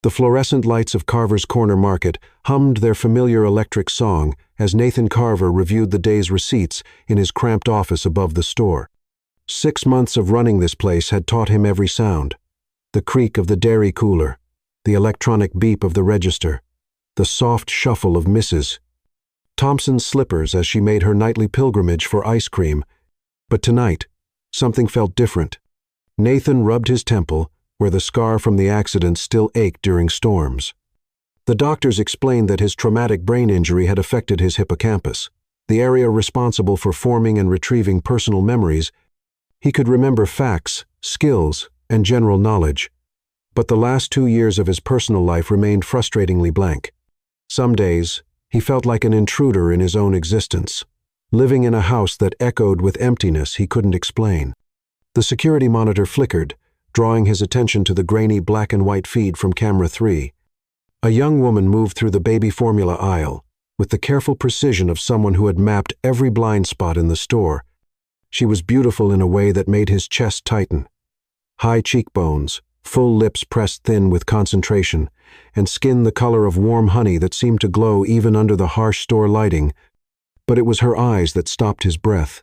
The fluorescent lights of Carver's Corner Market hummed their familiar electric song as Nathan Carver reviewed the day's receipts in his cramped office above the store. 6 months of running this place had taught him every sound. The creak of the dairy cooler, the electronic beep of the register, the soft shuffle of Mrs. Thompson's slippers as she made her nightly pilgrimage for ice cream. But tonight, something felt different. Nathan rubbed his temple, where the scar from the accident still ached during storms. The doctors explained that his traumatic brain injury had affected his hippocampus, the area responsible for forming and retrieving personal memories. He could remember facts, skills, and general knowledge. But the last 2 years of his personal life remained frustratingly blank. Some days, he felt like an intruder in his own existence, living in a house that echoed with emptiness he couldn't explain. The security monitor flickered, drawing his attention to the grainy black and white feed from camera 3. A young woman moved through the baby formula aisle, with the careful precision of someone who had mapped every blind spot in the store. She was beautiful in a way that made his chest tighten. High cheekbones, full lips pressed thin with concentration, and skin the color of warm honey that seemed to glow even under the harsh store lighting. But it was her eyes that stopped his breath.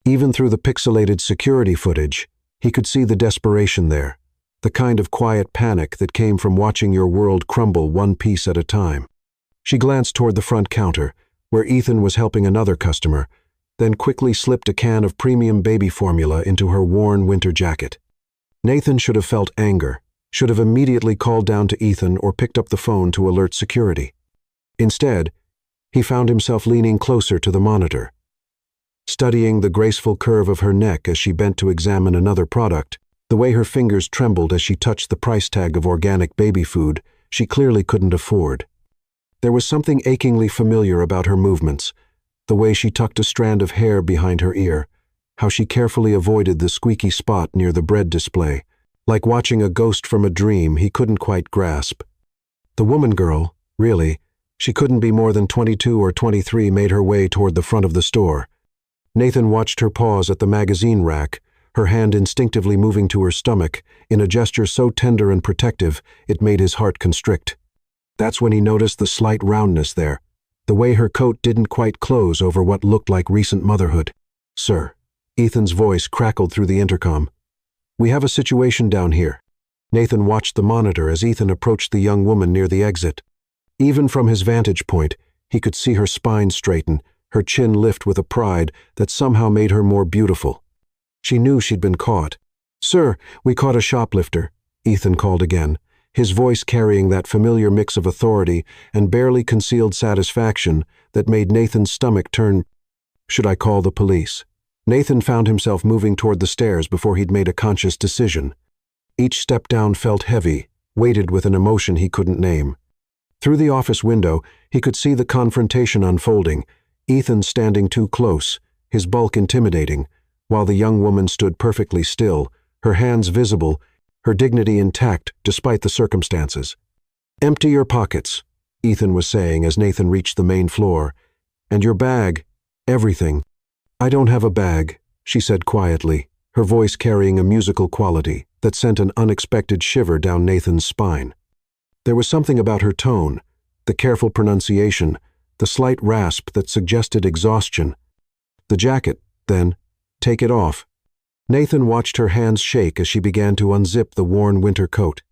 Even through the pixelated security footage, he could see the desperation there, the kind of quiet panic that came from watching your world crumble one piece at a time. She glanced toward the front counter, where Ethan was helping another customer, then quickly slipped a can of premium baby formula into her worn winter jacket. Nathan should have felt anger, should have immediately called down to Ethan or picked up the phone to alert security. Instead, he found himself leaning closer to the monitor. Studying the graceful curve of her neck as she bent to examine another product, the way her fingers trembled as she touched the price tag of organic baby food she clearly couldn't afford. There was something achingly familiar about her movements, the way she tucked a strand of hair behind her ear, how she carefully avoided the squeaky spot near the bread display, like watching a ghost from a dream he couldn't quite grasp. The woman girl, really, she couldn't be more than 22 or 23, made her way toward the front of the store. Nathan watched her pause at the magazine rack, her hand instinctively moving to her stomach, in a gesture so tender and protective it made his heart constrict. That's when he noticed the slight roundness there, the way her coat didn't quite close over what looked like recent motherhood. "Sir," Ethan's voice crackled through the intercom. "We have a situation down here." Nathan watched the monitor as Ethan approached the young woman near the exit. Even from his vantage point, he could see her spine straighten, her chin lift with a pride that somehow made her more beautiful. She knew she'd been caught. "Sir, we caught a shoplifter," Ethan called again, his voice carrying that familiar mix of authority and barely concealed satisfaction that made Nathan's stomach turn. Should I call the police? Nathan found himself moving toward the stairs before he'd made a conscious decision. Each step down felt heavy, weighted with an emotion he couldn't name. Through the office window, he could see the confrontation unfolding, Ethan standing too close, his bulk intimidating, while the young woman stood perfectly still, her hands visible, her dignity intact despite the circumstances. "Empty your pockets," Ethan was saying as Nathan reached the main floor. "And your bag, everything." "I don't have a bag," she said quietly, her voice carrying a musical quality that sent an unexpected shiver down Nathan's spine. There was something about her tone, the careful pronunciation, the slight rasp that suggested exhaustion. "The jacket, then. Take it off." Nathan watched her hands shake as she began to unzip the worn winter coat.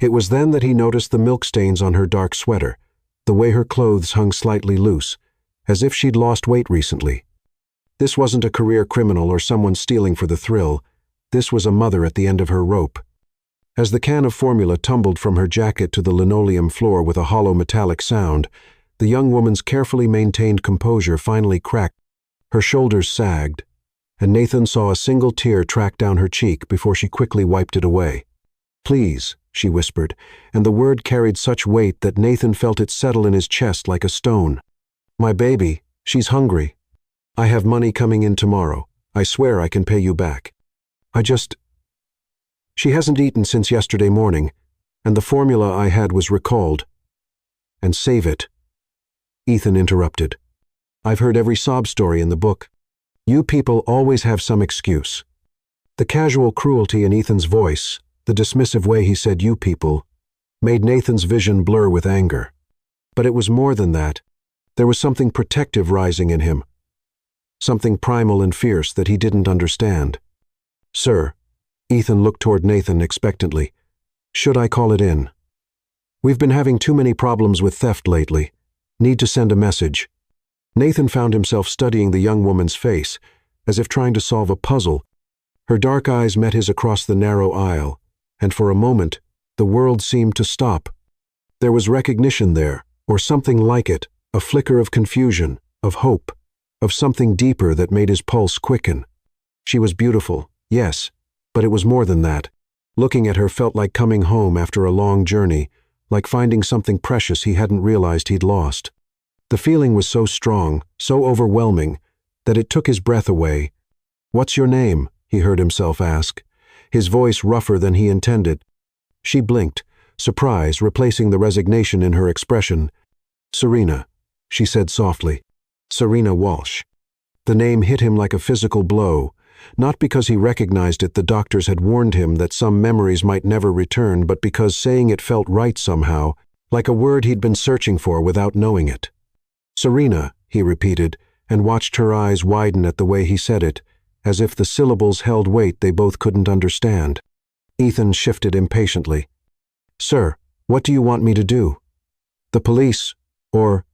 It was then that he noticed the milk stains on her dark sweater, the way her clothes hung slightly loose, as if she'd lost weight recently. This wasn't a career criminal or someone stealing for the thrill. This was a mother at the end of her rope. As the can of formula tumbled from her jacket to the linoleum floor with a hollow metallic sound, the young woman's carefully maintained composure finally cracked. Her shoulders sagged, and Nathan saw a single tear track down her cheek before she quickly wiped it away. "Please," she whispered, and the word carried such weight that Nathan felt it settle in his chest like a stone. "My baby, she's hungry. I have money coming in tomorrow. I swear I can pay you back. She hasn't eaten since yesterday morning, and the formula I had was recalled." "And save it," Ethan interrupted. "I've heard every sob story in the book. You people always have some excuse." The casual cruelty in Ethan's voice, the dismissive way he said "you people," made Nathan's vision blur with anger. But it was more than that. There was something protective rising in him, something primal and fierce that he didn't understand. "Sir," Ethan looked toward Nathan expectantly. "Should I call it in? We've been having too many problems with theft lately. Need to send a message." Nathan found himself studying the young woman's face, as if trying to solve a puzzle. Her dark eyes met his across the narrow aisle, and for a moment, the world seemed to stop. There was recognition there, or something like it, a flicker of confusion, of hope, of something deeper that made his pulse quicken. She was beautiful, yes, but it was more than that. Looking at her felt like coming home after a long journey, like finding something precious he hadn't realized he'd lost. The feeling was so strong, so overwhelming, that it took his breath away. "What's your name?" he heard himself ask, his voice rougher than he intended. She blinked, surprise replacing the resignation in her expression. "Serena," she said softly. "Serena Walsh." The name hit him like a physical blow, not because he recognized it. The doctors had warned him that some memories might never return, but because saying it felt right somehow, like a word he'd been searching for without knowing it. "Serena," he repeated, and watched her eyes widen at the way he said it, as if the syllables held weight they both couldn't understand. Ethan shifted impatiently. "Sir, what do you want me to do? The police, or—"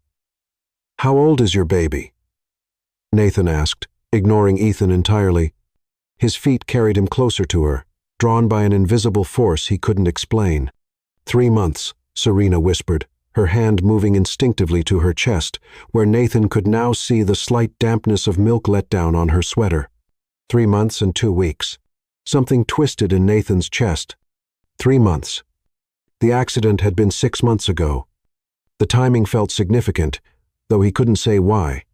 "How old is your baby?" Nathan asked, ignoring Ethan entirely. His feet carried him closer to her, drawn by an invisible force he couldn't explain. "3 months, Serena whispered, her hand moving instinctively to her chest, where Nathan could now see the slight dampness of milk let down on her sweater. 3 months and 2 weeks. Something twisted in Nathan's chest. 3 months. The accident had been 6 months ago. The timing felt significant, though he couldn't say why.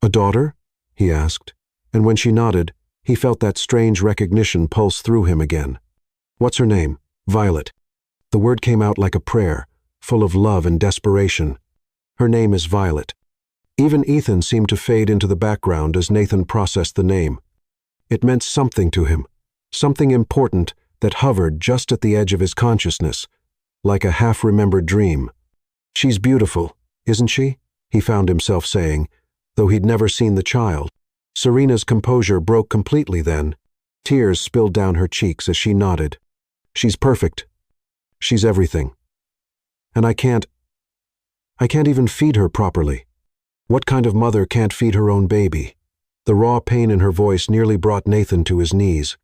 "A daughter?" he asked, and when she nodded, he felt that strange recognition pulse through him again. "What's her name?" "Violet." The word came out like a prayer, full of love and desperation. "Her name is Violet." Even Ethan seemed to fade into the background as Nathan processed the name. It meant something to him, something important that hovered just at the edge of his consciousness, like a half-remembered dream. "She's beautiful, isn't she?" he found himself saying, though he'd never seen the child. Serena's composure broke completely then. Tears spilled down her cheeks as she nodded. "She's perfect. She's everything. And I can't even feed her properly. What kind of mother can't feed her own baby?" The raw pain in her voice nearly brought Nathan to his knees.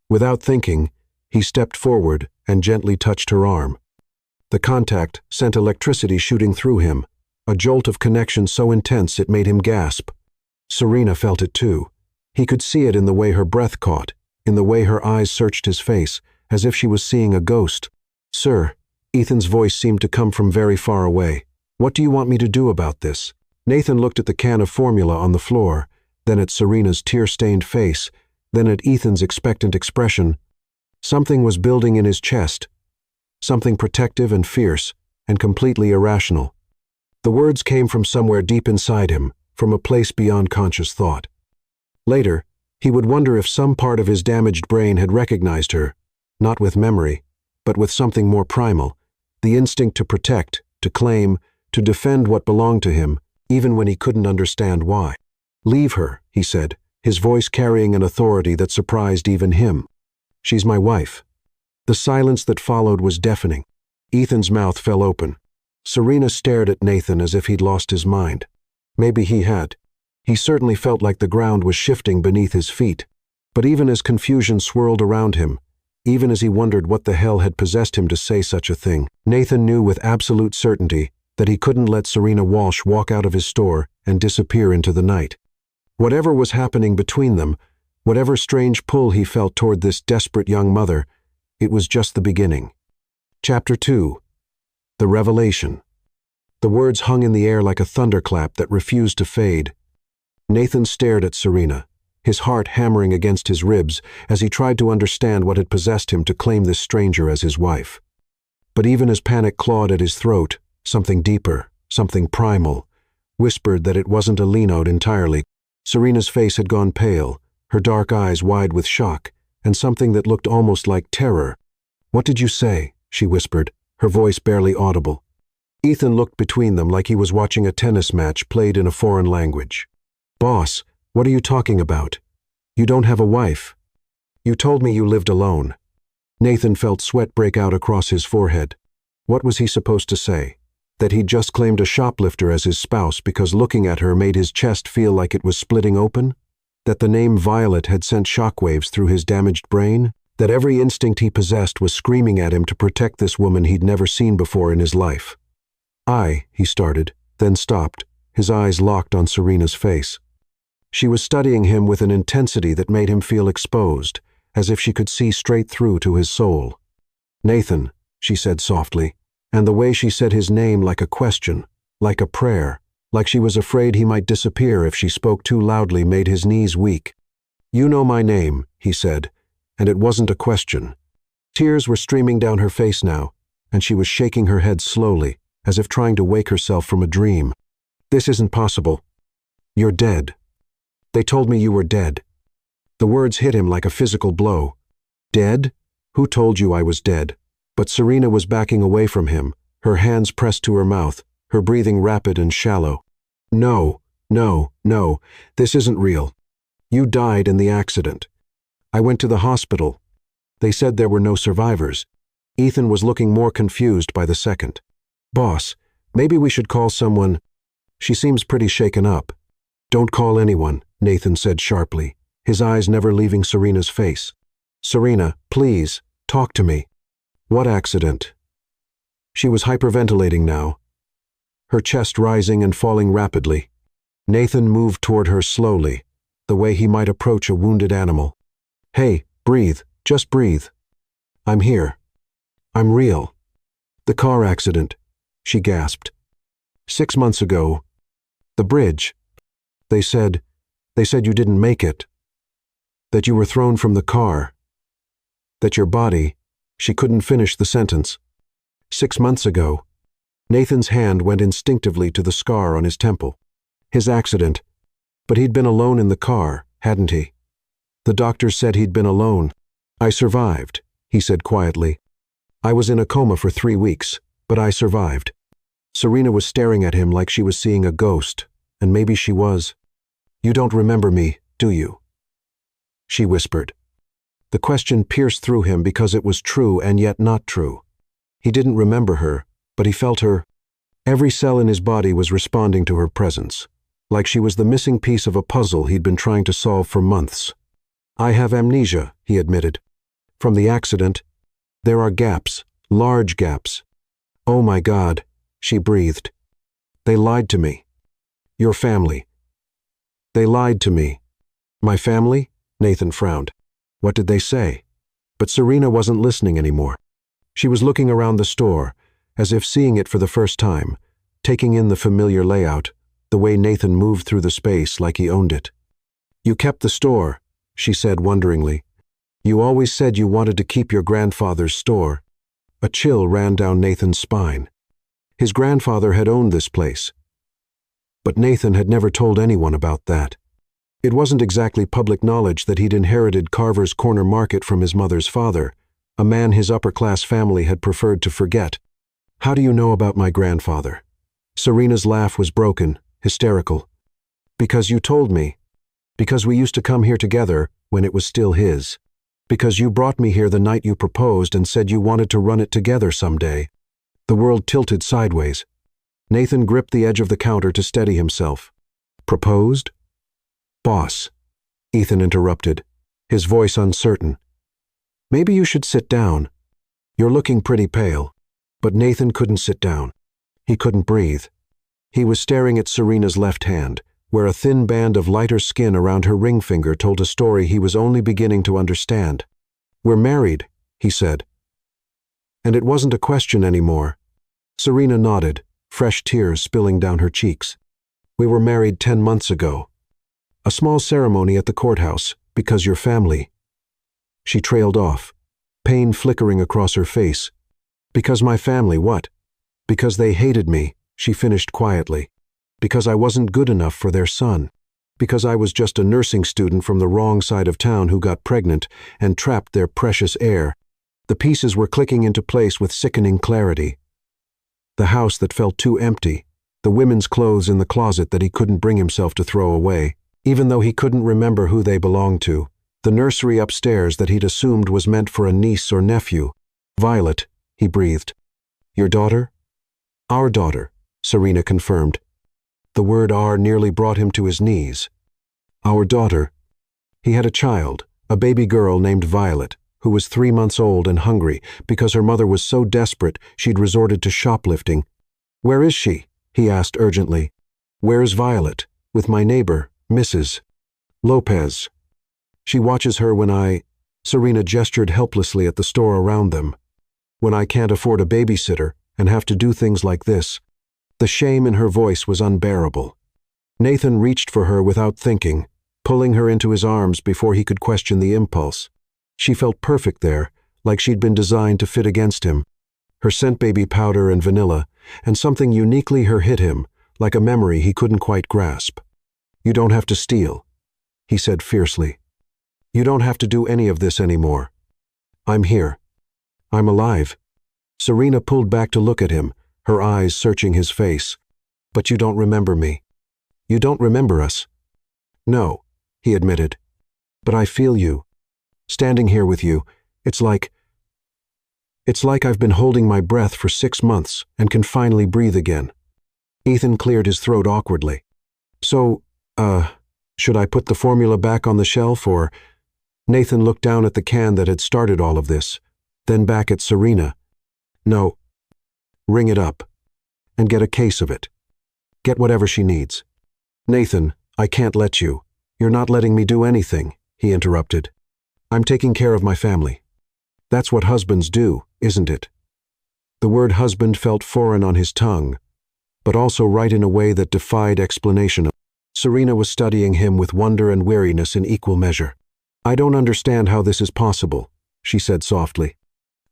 Without thinking, he stepped forward and gently touched her arm. The contact sent electricity shooting through him, a jolt of connection so intense it made him gasp. Serena felt it too. He could see it in the way her breath caught, in the way her eyes searched his face, as if she was seeing a ghost. "Sir," Ethan's voice seemed to come from very far away. "What do you want me to do about this?" Nathan looked at the can of formula on the floor, then at Serena's tear-stained face, then at Ethan's expectant expression. Something was building in his chest, something protective and fierce, and completely irrational. The words came from somewhere deep inside him, from a place beyond conscious thought. Later, he would wonder if some part of his damaged brain had recognized her, not with memory, but with something more primal, the instinct to protect, to claim, to defend what belonged to him, even when he couldn't understand why. "Leave her," he said, his voice carrying an authority that surprised even him. "She's my wife." The silence that followed was deafening. Ethan's mouth fell open. Serena stared at Nathan as if he'd lost his mind. Maybe he had. He certainly felt like the ground was shifting beneath his feet. But even as confusion swirled around him, even as he wondered what the hell had possessed him to say such a thing, Nathan knew with absolute certainty that he couldn't let Serena Walsh walk out of his store and disappear into the night. Whatever was happening between them, whatever strange pull he felt toward this desperate young mother, it was just the beginning. Chapter 2. The Revelation. The words hung in the air like a thunderclap that refused to fade. Nathan stared at Serena, his heart hammering against his ribs as he tried to understand what had possessed him to claim this stranger as his wife. But even as panic clawed at his throat, something deeper, something primal, whispered that it wasn't a lean-out entirely. Serena's face had gone pale, her dark eyes wide with shock, and something that looked almost like terror. "What did you say?" she whispered, her voice barely audible. Ethan looked between them like he was watching a tennis match played in a foreign language. "Boss, what are you talking about? You don't have a wife. You told me you lived alone." Nathan felt sweat break out across his forehead. What was he supposed to say? That he'd just claimed a shoplifter as his spouse because looking at her made his chest feel like it was splitting open? That the name Violet had sent shockwaves through his damaged brain? That every instinct he possessed was screaming at him to protect this woman he'd never seen before in his life? He started, then stopped, his eyes locked on Serena's face. She was studying him with an intensity that made him feel exposed, as if she could see straight through to his soul. "Nathan," she said softly, and the way she said his name like a question, like a prayer, like she was afraid he might disappear if she spoke too loudly made his knees weak. "You know my name," he said, and it wasn't a question. Tears were streaming down her face now, and she was shaking her head slowly, as if trying to wake herself from a dream. "This isn't possible. You're dead. They told me you were dead." The words hit him like a physical blow. "Dead? Who told you I was dead?" But Serena was backing away from him, her hands pressed to her mouth, her breathing rapid and shallow. "No, no, no, this isn't real. You died in the accident. I went to the hospital. They said there were no survivors." Ethan was looking more confused by the second. "Boss, maybe we should call someone. She seems pretty shaken up." "Don't call anyone," Nathan said sharply, his eyes never leaving Serena's face. "Serena, please, talk to me." "What accident?" She was hyperventilating now, her chest rising and falling rapidly. Nathan moved toward her slowly, the way he might approach a wounded animal. "Hey, breathe, just breathe. I'm here. I'm real." "The car accident," she gasped. "6 months ago. The bridge. They said you didn't make it. That you were thrown from the car. That your body—" She couldn't finish the sentence. "6 months ago." Nathan's hand went instinctively to the scar on his temple. His accident. But he'd been alone in the car, hadn't he? The doctor said he'd been alone. "I survived," he said quietly. "I was in a coma for 3 weeks, but I survived." Serena was staring at him like she was seeing a ghost, and maybe she was. "You don't remember me, do you?" she whispered. The question pierced through him because it was true and yet not true. He didn't remember her, but he felt her. Every cell in his body was responding to her presence, like she was the missing piece of a puzzle he'd been trying to solve for months. "I have amnesia," he admitted. "From the accident. There are gaps, large gaps." "Oh my God," she breathed. "They lied to me. Your family. They lied to me." "My family?" Nathan frowned. "What did they say?" But Serena wasn't listening anymore. She was looking around the store, as if seeing it for the first time, taking in the familiar layout, the way Nathan moved through the space like he owned it. "You kept the store," she said wonderingly. "You always said you wanted to keep your grandfather's store." A chill ran down Nathan's spine. His grandfather had owned this place. But Nathan had never told anyone about that. It wasn't exactly public knowledge that he'd inherited Carver's Corner Market from his mother's father, a man his upper-class family had preferred to forget. "How do you know about my grandfather?" Serena's laugh was broken, hysterical. "Because you told me. Because we used to come here together when it was still his. Because you brought me here the night you proposed and said you wanted to run it together someday." The world tilted sideways. Nathan gripped the edge of the counter to steady himself. "Proposed?" "Boss," Ethan interrupted, his voice uncertain. "Maybe you should sit down. You're looking pretty pale." But Nathan couldn't sit down. He couldn't breathe. He was staring at Serena's left hand, where a thin band of lighter skin around her ring finger told a story he was only beginning to understand. "We're married," he said. And it wasn't a question anymore. Serena nodded, fresh tears spilling down her cheeks. "We were married 10 months ago. A small ceremony at the courthouse, because your family." She trailed off, pain flickering across her face. "Because my family, what?" "Because they hated me," she finished quietly. "Because I wasn't good enough for their son. Because I was just a nursing student from the wrong side of town who got pregnant and trapped their precious heir." The pieces were clicking into place with sickening clarity. The house that felt too empty, the women's clothes in the closet that he couldn't bring himself to throw away, even though he couldn't remember who they belonged to, the nursery upstairs that he'd assumed was meant for a niece or nephew. "Violet," he breathed. "Your daughter?" "Our daughter," Serena confirmed. The word "our" nearly brought him to his knees. Our daughter. He had a child, a baby girl named Violet, who was 3 months old and hungry because her mother was so desperate she'd resorted to shoplifting. "Where is she?" he asked urgently. "Where's Violet? With my neighbor, Mrs. Lopez. She watches her when I—" Serena gestured helplessly at the store around them. "When I can't afford a babysitter and have to do things like this." The shame in her voice was unbearable. Nathan reached for her without thinking, pulling her into his arms before he could question the impulse. She felt perfect there, like she'd been designed to fit against him. Her scent baby powder and vanilla, and something uniquely her hit him, like a memory he couldn't quite grasp. "You don't have to steal," he said fiercely. "You don't have to do any of this anymore. I'm here. I'm alive." Serena pulled back to look at him, her eyes searching his face. "But you don't remember me. You don't remember us." "No," he admitted. "But I feel you. Standing here with you, it's like I've been holding my breath for 6 months and can finally breathe again." Ethan cleared his throat awkwardly. "So, should I put the formula back on the shelf or—" Nathan looked down at the can that had started all of this, then back at Serena. "No. Ring it up. And get a case of it. Get whatever she needs." "Nathan, I can't let you. You're not letting me do anything," he interrupted. "I'm taking care of my family. That's what husbands do, isn't it?" The word husband felt foreign on his tongue, but also right in a way that defied explanation. Serena was studying him with wonder and weariness in equal measure. "I don't understand how this is possible," she said softly.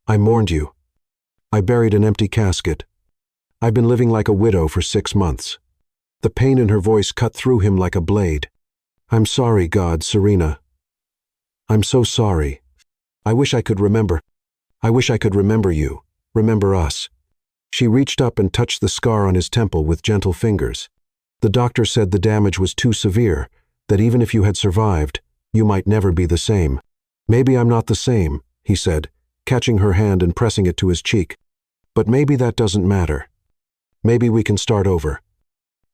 "I mourned you. I buried an empty casket. I've been living like a widow for 6 months. The pain in her voice cut through him like a blade. "I'm sorry, God, Serena. I'm so sorry. I wish I could remember. I wish I could remember you, remember us." She reached up and touched the scar on his temple with gentle fingers. "The doctor said the damage was too severe, that even if you had survived, you might never be the same." "Maybe I'm not the same," he said, catching her hand and pressing it to his cheek. "But maybe that doesn't matter. Maybe we can start over."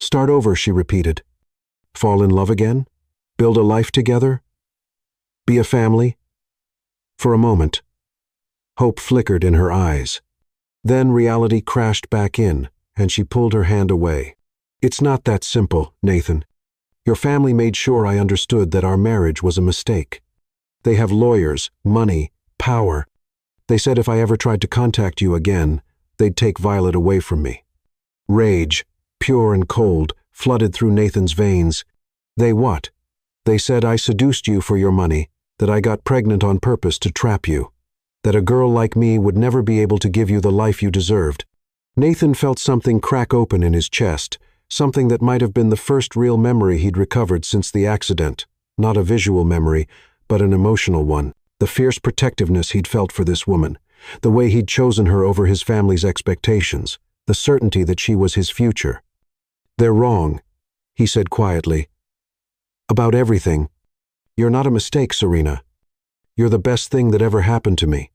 "Start over," she repeated. "Fall in love again? Build a life together? Be a family?" For a moment, hope flickered in her eyes. Then reality crashed back in, and she pulled her hand away. "It's not that simple, Nathan. Your family made sure I understood that our marriage was a mistake. They have lawyers, money, power. They said if I ever tried to contact you again, they'd take Violet away from me." Rage, pure and cold, flooded through Nathan's veins. "They what? They said I seduced you for your money, that I got pregnant on purpose to trap you, that a girl like me would never be able to give you the life you deserved." Nathan felt something crack open in his chest, something that might have been the first real memory he'd recovered since the accident. Not a visual memory, but an emotional one. The fierce protectiveness he'd felt for this woman, the way he'd chosen her over his family's expectations, the certainty that she was his future. "They're wrong," he said quietly. "About everything. You're not a mistake, Serena. You're the best thing that ever happened to me.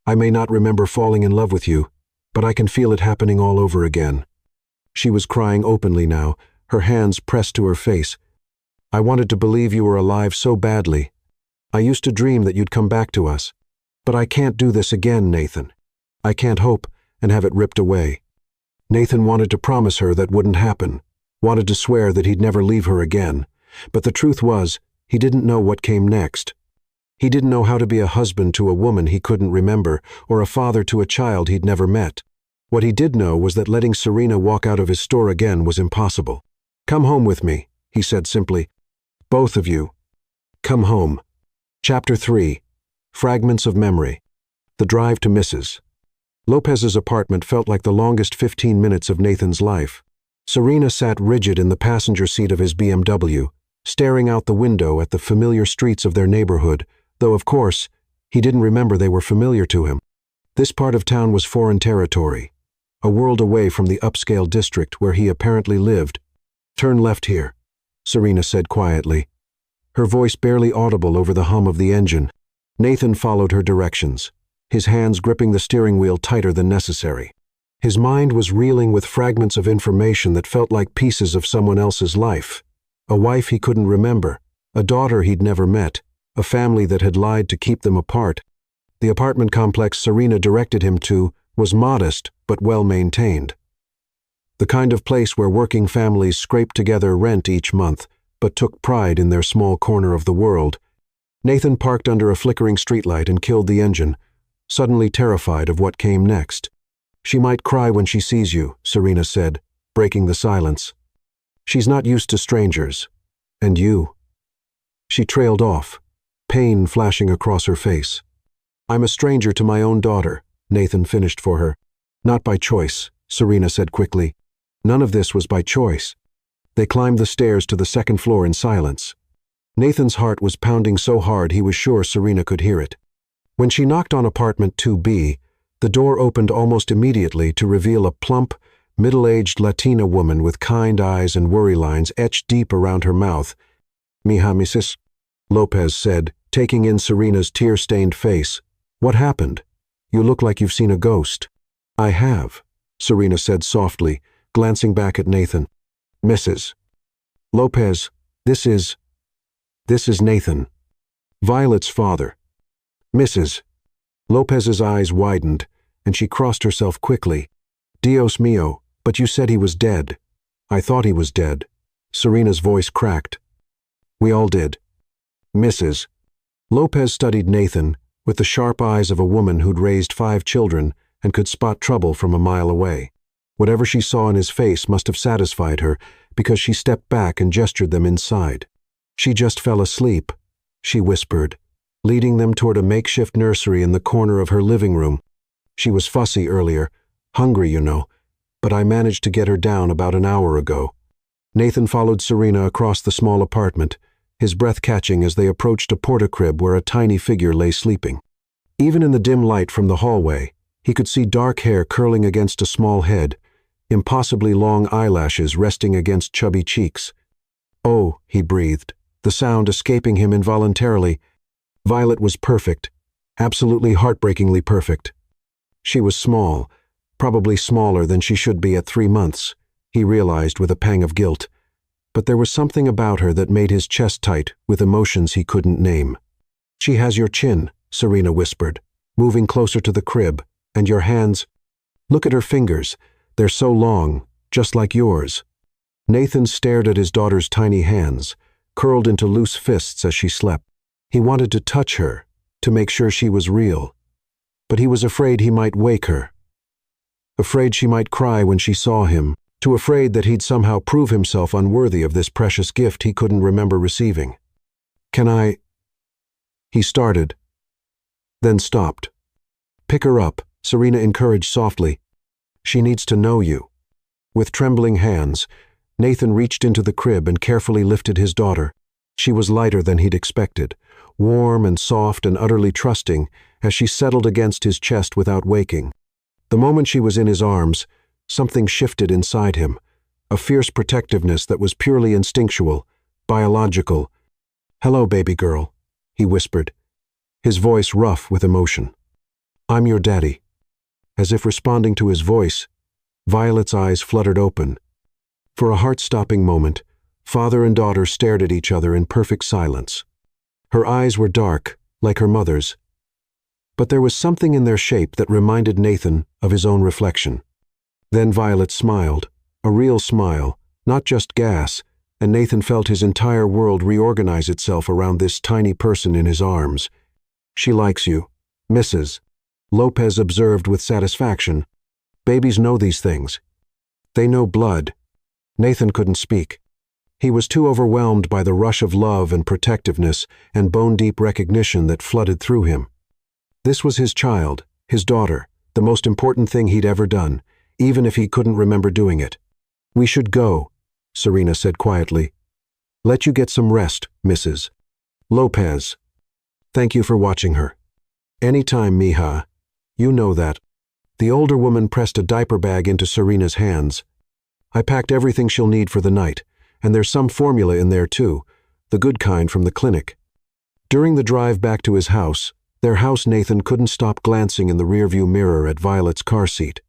I may not remember falling in love with you, but I can feel it happening all over again." She was crying openly now, her hands pressed to her face. "I wanted to believe you were alive so badly. I used to dream that you'd come back to us. But I can't do this again, Nathan. I can't hope and have it ripped away." Nathan wanted to promise her that wouldn't happen, wanted to swear that he'd never leave her again. But the truth was, he didn't know what came next. He didn't know how to be a husband to a woman he couldn't remember, or a father to a child he'd never met. What he did know was that letting Serena walk out of his store again was impossible. "Come home with me," he said simply. "Both of you. Come home." Chapter 3. Fragments of Memory. The drive to Mrs. Lopez's apartment felt like the longest 15 minutes of Nathan's life. Serena sat rigid in the passenger seat of his BMW, staring out the window at the familiar streets of their neighborhood, though, of course, He didn't remember they were familiar to him. This part of town was foreign territory, a world away from the upscale district where he apparently lived. "Turn left here," Serena said quietly, her voice barely audible over the hum of the engine. Nathan followed her directions, his hands gripping the steering wheel tighter than necessary. His mind was reeling with fragments of information that felt like pieces of someone else's life. A wife he couldn't remember, a daughter he'd never met, a family that had lied to keep them apart. The apartment complex Serena directed him to was modest but well-maintained. The kind of place where working families scraped together rent each month, but took pride in their small corner of the world. Nathan parked under a flickering streetlight and killed the engine, suddenly terrified of what came next. "She might cry when she sees you," Serena said, breaking the silence. "She's not used to strangers. And you." She trailed off, pain flashing across her face. "I'm a stranger to my own daughter," Nathan finished for her. "Not by choice," Serena said quickly. None of this was by choice. They climbed the stairs to the second floor in silence. Nathan's heart was pounding so hard he was sure Serena could hear it. When she knocked on apartment 2B, the door opened almost immediately to reveal a plump, middle-aged Latina woman with kind eyes and worry lines etched deep around her mouth. "Mija, Mrs. Lopez said, taking in Serena's tear-stained face. "What happened? You look like you've seen a ghost." "I have," Serena said softly, glancing back at Nathan. "Mrs. Lopez, this is Nathan. Violet's father." "Mrs." Lopez's eyes widened, and she crossed herself quickly. "Dios mío, but you said he was dead." "I thought he was dead." Serena's voice cracked. "We all did." "Mrs." Lopez studied Nathan with the sharp eyes of a woman who'd raised 5 children and could spot trouble from a mile away. Whatever she saw in his face must have satisfied her, because she stepped back and gestured them inside. "She just fell asleep," she whispered, leading them toward a makeshift nursery in the corner of her living room. "She was fussy earlier, hungry, you know, but I managed to get her down about an hour ago." Nathan followed Serena across the small apartment, his breath catching as they approached a porta-crib where a tiny figure lay sleeping. Even in the dim light from the hallway, he could see dark hair curling against a small head, impossibly long eyelashes resting against chubby cheeks. "Oh," he breathed, the sound escaping him involuntarily. Violet was perfect, absolutely heartbreakingly perfect. She was small, probably smaller than she should be at 3 months, he realized with a pang of guilt. But there was something about her that made his chest tight with emotions he couldn't name. "She has your chin," Serena whispered, moving closer to the crib, "and your hands. Look at her fingers. They're so long, just like yours." Nathan stared at his daughter's tiny hands, curled into loose fists as she slept. He wanted to touch her, to make sure she was real. But he was afraid he might wake her. Afraid she might cry when she saw him, too afraid that he'd somehow prove himself unworthy of this precious gift he couldn't remember receiving. "Can I?" He started, then stopped. "Pick her up," Serena encouraged softly. "She needs to know you." With trembling hands, Nathan reached into the crib and carefully lifted his daughter. She was lighter than he'd expected, warm and soft and utterly trusting as she settled against his chest without waking. The moment she was in his arms, something shifted inside him, a fierce protectiveness that was purely instinctual, biological. "Hello, baby girl," he whispered, his voice rough with emotion. "I'm your daddy." As if responding to his voice, Violet's eyes fluttered open. For a heart-stopping moment, father and daughter stared at each other in perfect silence. Her eyes were dark, like her mother's, but there was something in their shape that reminded Nathan of his own reflection. Then Violet smiled, a real smile, not just gas, and Nathan felt his entire world reorganize itself around this tiny person in his arms. "She likes you, Mrs." Lopez observed with satisfaction. "Babies know these things. They know blood." Nathan couldn't speak. He was too overwhelmed by the rush of love and protectiveness and bone-deep recognition that flooded through him. This was his child, his daughter, the most important thing he'd ever done, even if he couldn't remember doing it. "We should go," Serena said quietly. "Let you get some rest, Mrs. Lopez." Thank you for watching her. Anytime, mija. You know that. The older woman pressed a diaper bag into Serena's hands. I packed everything she'll need for the night, and there's some formula in there too, the good kind from the clinic. During the drive back to his house, Nathan couldn't stop glancing in the rearview mirror at Violet's car seat.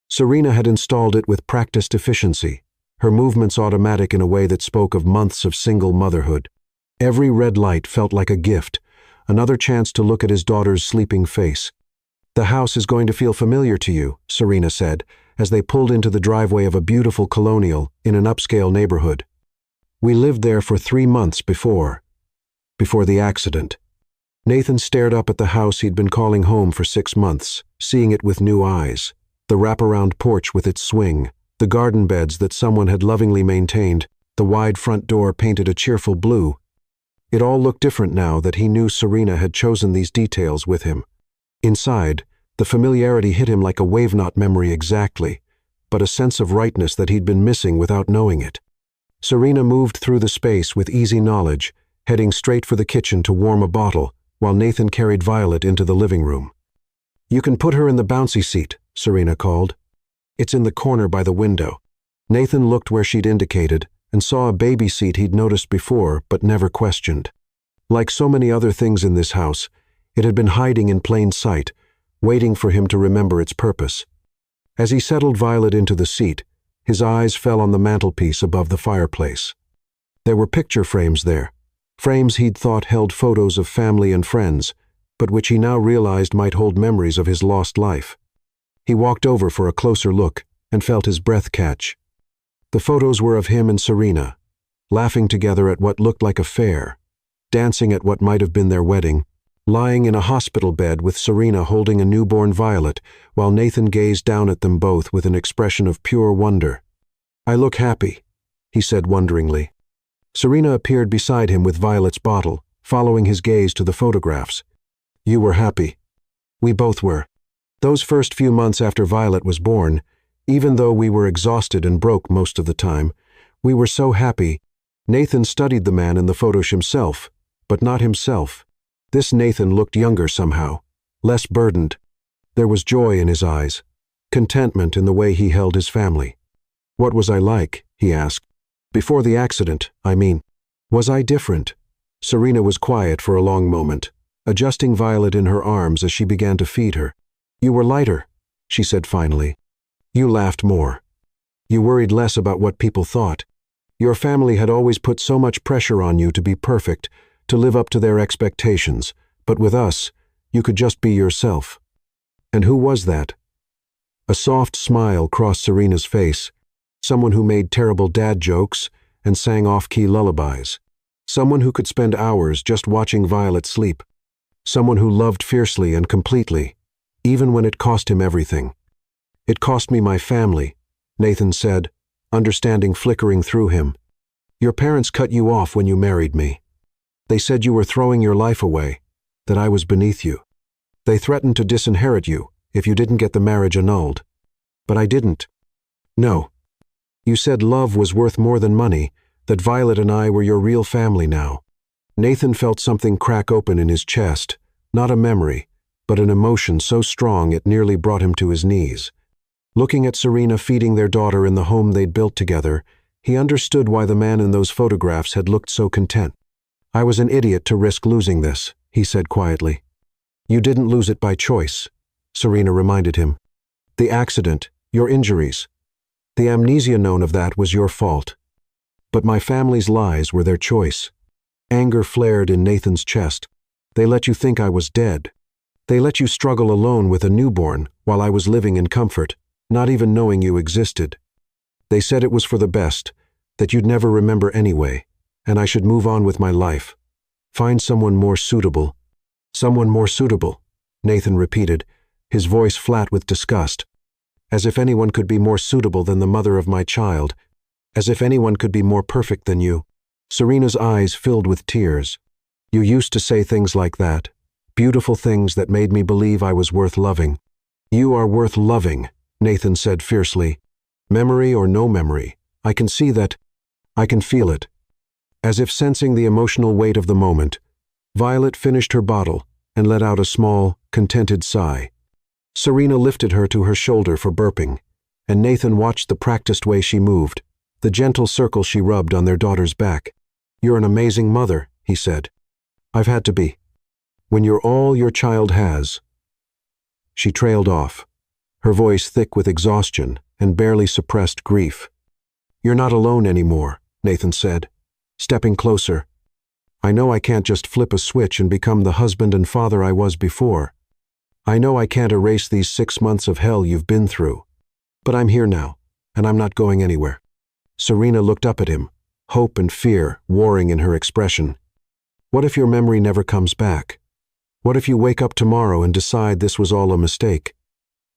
Serena had installed it with practiced efficiency, her movements automatic in a way that spoke of months of single motherhood. Every red light felt like a gift, another chance to look at his daughter's sleeping face. The house is going to feel familiar to you, Serena said, as they pulled into the driveway of a beautiful colonial in an upscale neighborhood. We lived there for 3 months before the accident. Nathan stared up at the house he'd been calling home for 6 months, seeing it with new eyes. The wraparound porch with its swing, the garden beds that someone had lovingly maintained, the wide front door painted a cheerful blue. It all looked different now that he knew Serena had chosen these details with him. Inside, the familiarity hit him like a wave-knot memory exactly, but a sense of rightness that he'd been missing without knowing it. Serena moved through the space with easy knowledge, heading straight for the kitchen to warm a bottle, while Nathan carried Violet into the living room. You can put her in the bouncy seat, Serena called. It's in the corner by the window. Nathan looked where she'd indicated and saw a baby seat he'd noticed before but never questioned. Like so many other things in this house, it had been hiding in plain sight, waiting for him to remember its purpose. As he settled Violet into the seat, his eyes fell on the mantelpiece above the fireplace. There were picture frames there, frames he'd thought held photos of family and friends, but which he now realized might hold memories of his lost life. He walked over for a closer look and felt his breath catch. The photos were of him and Serena, laughing together at what looked like a fair, dancing at what might have been their wedding, lying in a hospital bed with Serena holding a newborn Violet, while Nathan gazed down at them both with an expression of pure wonder. I look happy, he said wonderingly. Serena appeared beside him with Violet's bottle, following his gaze to the photographs. You were happy. We both were. Those first few months after Violet was born, even though we were exhausted and broke most of the time, we were so happy. Nathan studied the man in the photos himself, but not himself. This Nathan looked younger somehow, less burdened. There was joy in his eyes, contentment in the way he held his family. What was I like? He asked. Before the accident, I mean. Was I different? Serena was quiet for a long moment, adjusting Violet in her arms as she began to feed her. You were lighter, she said finally. You laughed more. You worried less about what people thought. Your family had always put so much pressure on you to be perfect, to live up to their expectations, but with us, you could just be yourself. And who was that? A soft smile crossed Serena's face. Someone who made terrible dad jokes and sang off-key lullabies. Someone who could spend hours just watching Violet sleep. Someone who loved fiercely and completely, even when it cost him everything. It cost me my family, Nathan said, understanding flickering through him. Your parents cut you off when you married me. They said you were throwing your life away, that I was beneath you. They threatened to disinherit you if you didn't get the marriage annulled. But I didn't. No. You said love was worth more than money, that Violet and I were your real family now. Nathan felt something crack open in his chest, not a memory, but an emotion so strong it nearly brought him to his knees. Looking at Serena feeding their daughter in the home they'd built together, he understood why the man in those photographs had looked so content. I was an idiot to risk losing this, he said quietly. You didn't lose it by choice, Serena reminded him. The accident, your injuries, the amnesia known of that was your fault. But my family's lies were their choice. Anger flared in Nathan's chest. They let you think I was dead. They let you struggle alone with a newborn while I was living in comfort, not even knowing you existed. They said it was for the best, that you'd never remember anyway, and I should move on with my life. Find someone more suitable. Someone more suitable, Nathan repeated, his voice flat with disgust. As if anyone could be more suitable than the mother of my child. As if anyone could be more perfect than you. Serena's eyes filled with tears. You used to say things like that. Beautiful things that made me believe I was worth loving. You are worth loving, Nathan said fiercely. Memory or no memory, I can see that. I can feel it. As if sensing the emotional weight of the moment, Violet finished her bottle and let out a small, contented sigh. Serena lifted her to her shoulder for burping, and Nathan watched the practiced way she moved, the gentle circle she rubbed on their daughter's back. "You're an amazing mother," he said. "I've had to be. When you're all your child has." She trailed off, her voice thick with exhaustion and barely suppressed grief. "You're not alone anymore," Nathan said, stepping closer. "I know I can't just flip a switch and become the husband and father I was before. I know I can't erase these 6 months of hell you've been through. But I'm here now, and I'm not going anywhere." Serena looked up at him, hope and fear warring in her expression. "What if your memory never comes back? What if you wake up tomorrow and decide this was all a mistake?"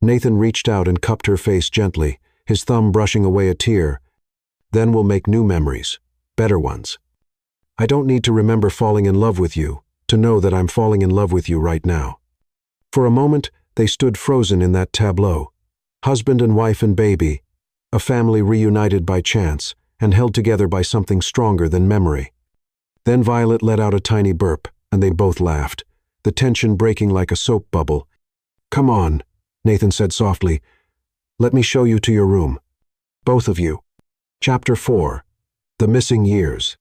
Nathan reached out and cupped her face gently, his thumb brushing away a tear. "Then we'll make new memories, better ones. I don't need to remember falling in love with you to know that I'm falling in love with you right now." For a moment, they stood frozen in that tableau. Husband and wife and baby, a family reunited by chance and held together by something stronger than memory. Then Violet let out a tiny burp, and they both laughed, the tension breaking like a soap bubble. "Come on," Nathan said softly. "Let me show you to your room. Both of you." Chapter 4. The Missing Years.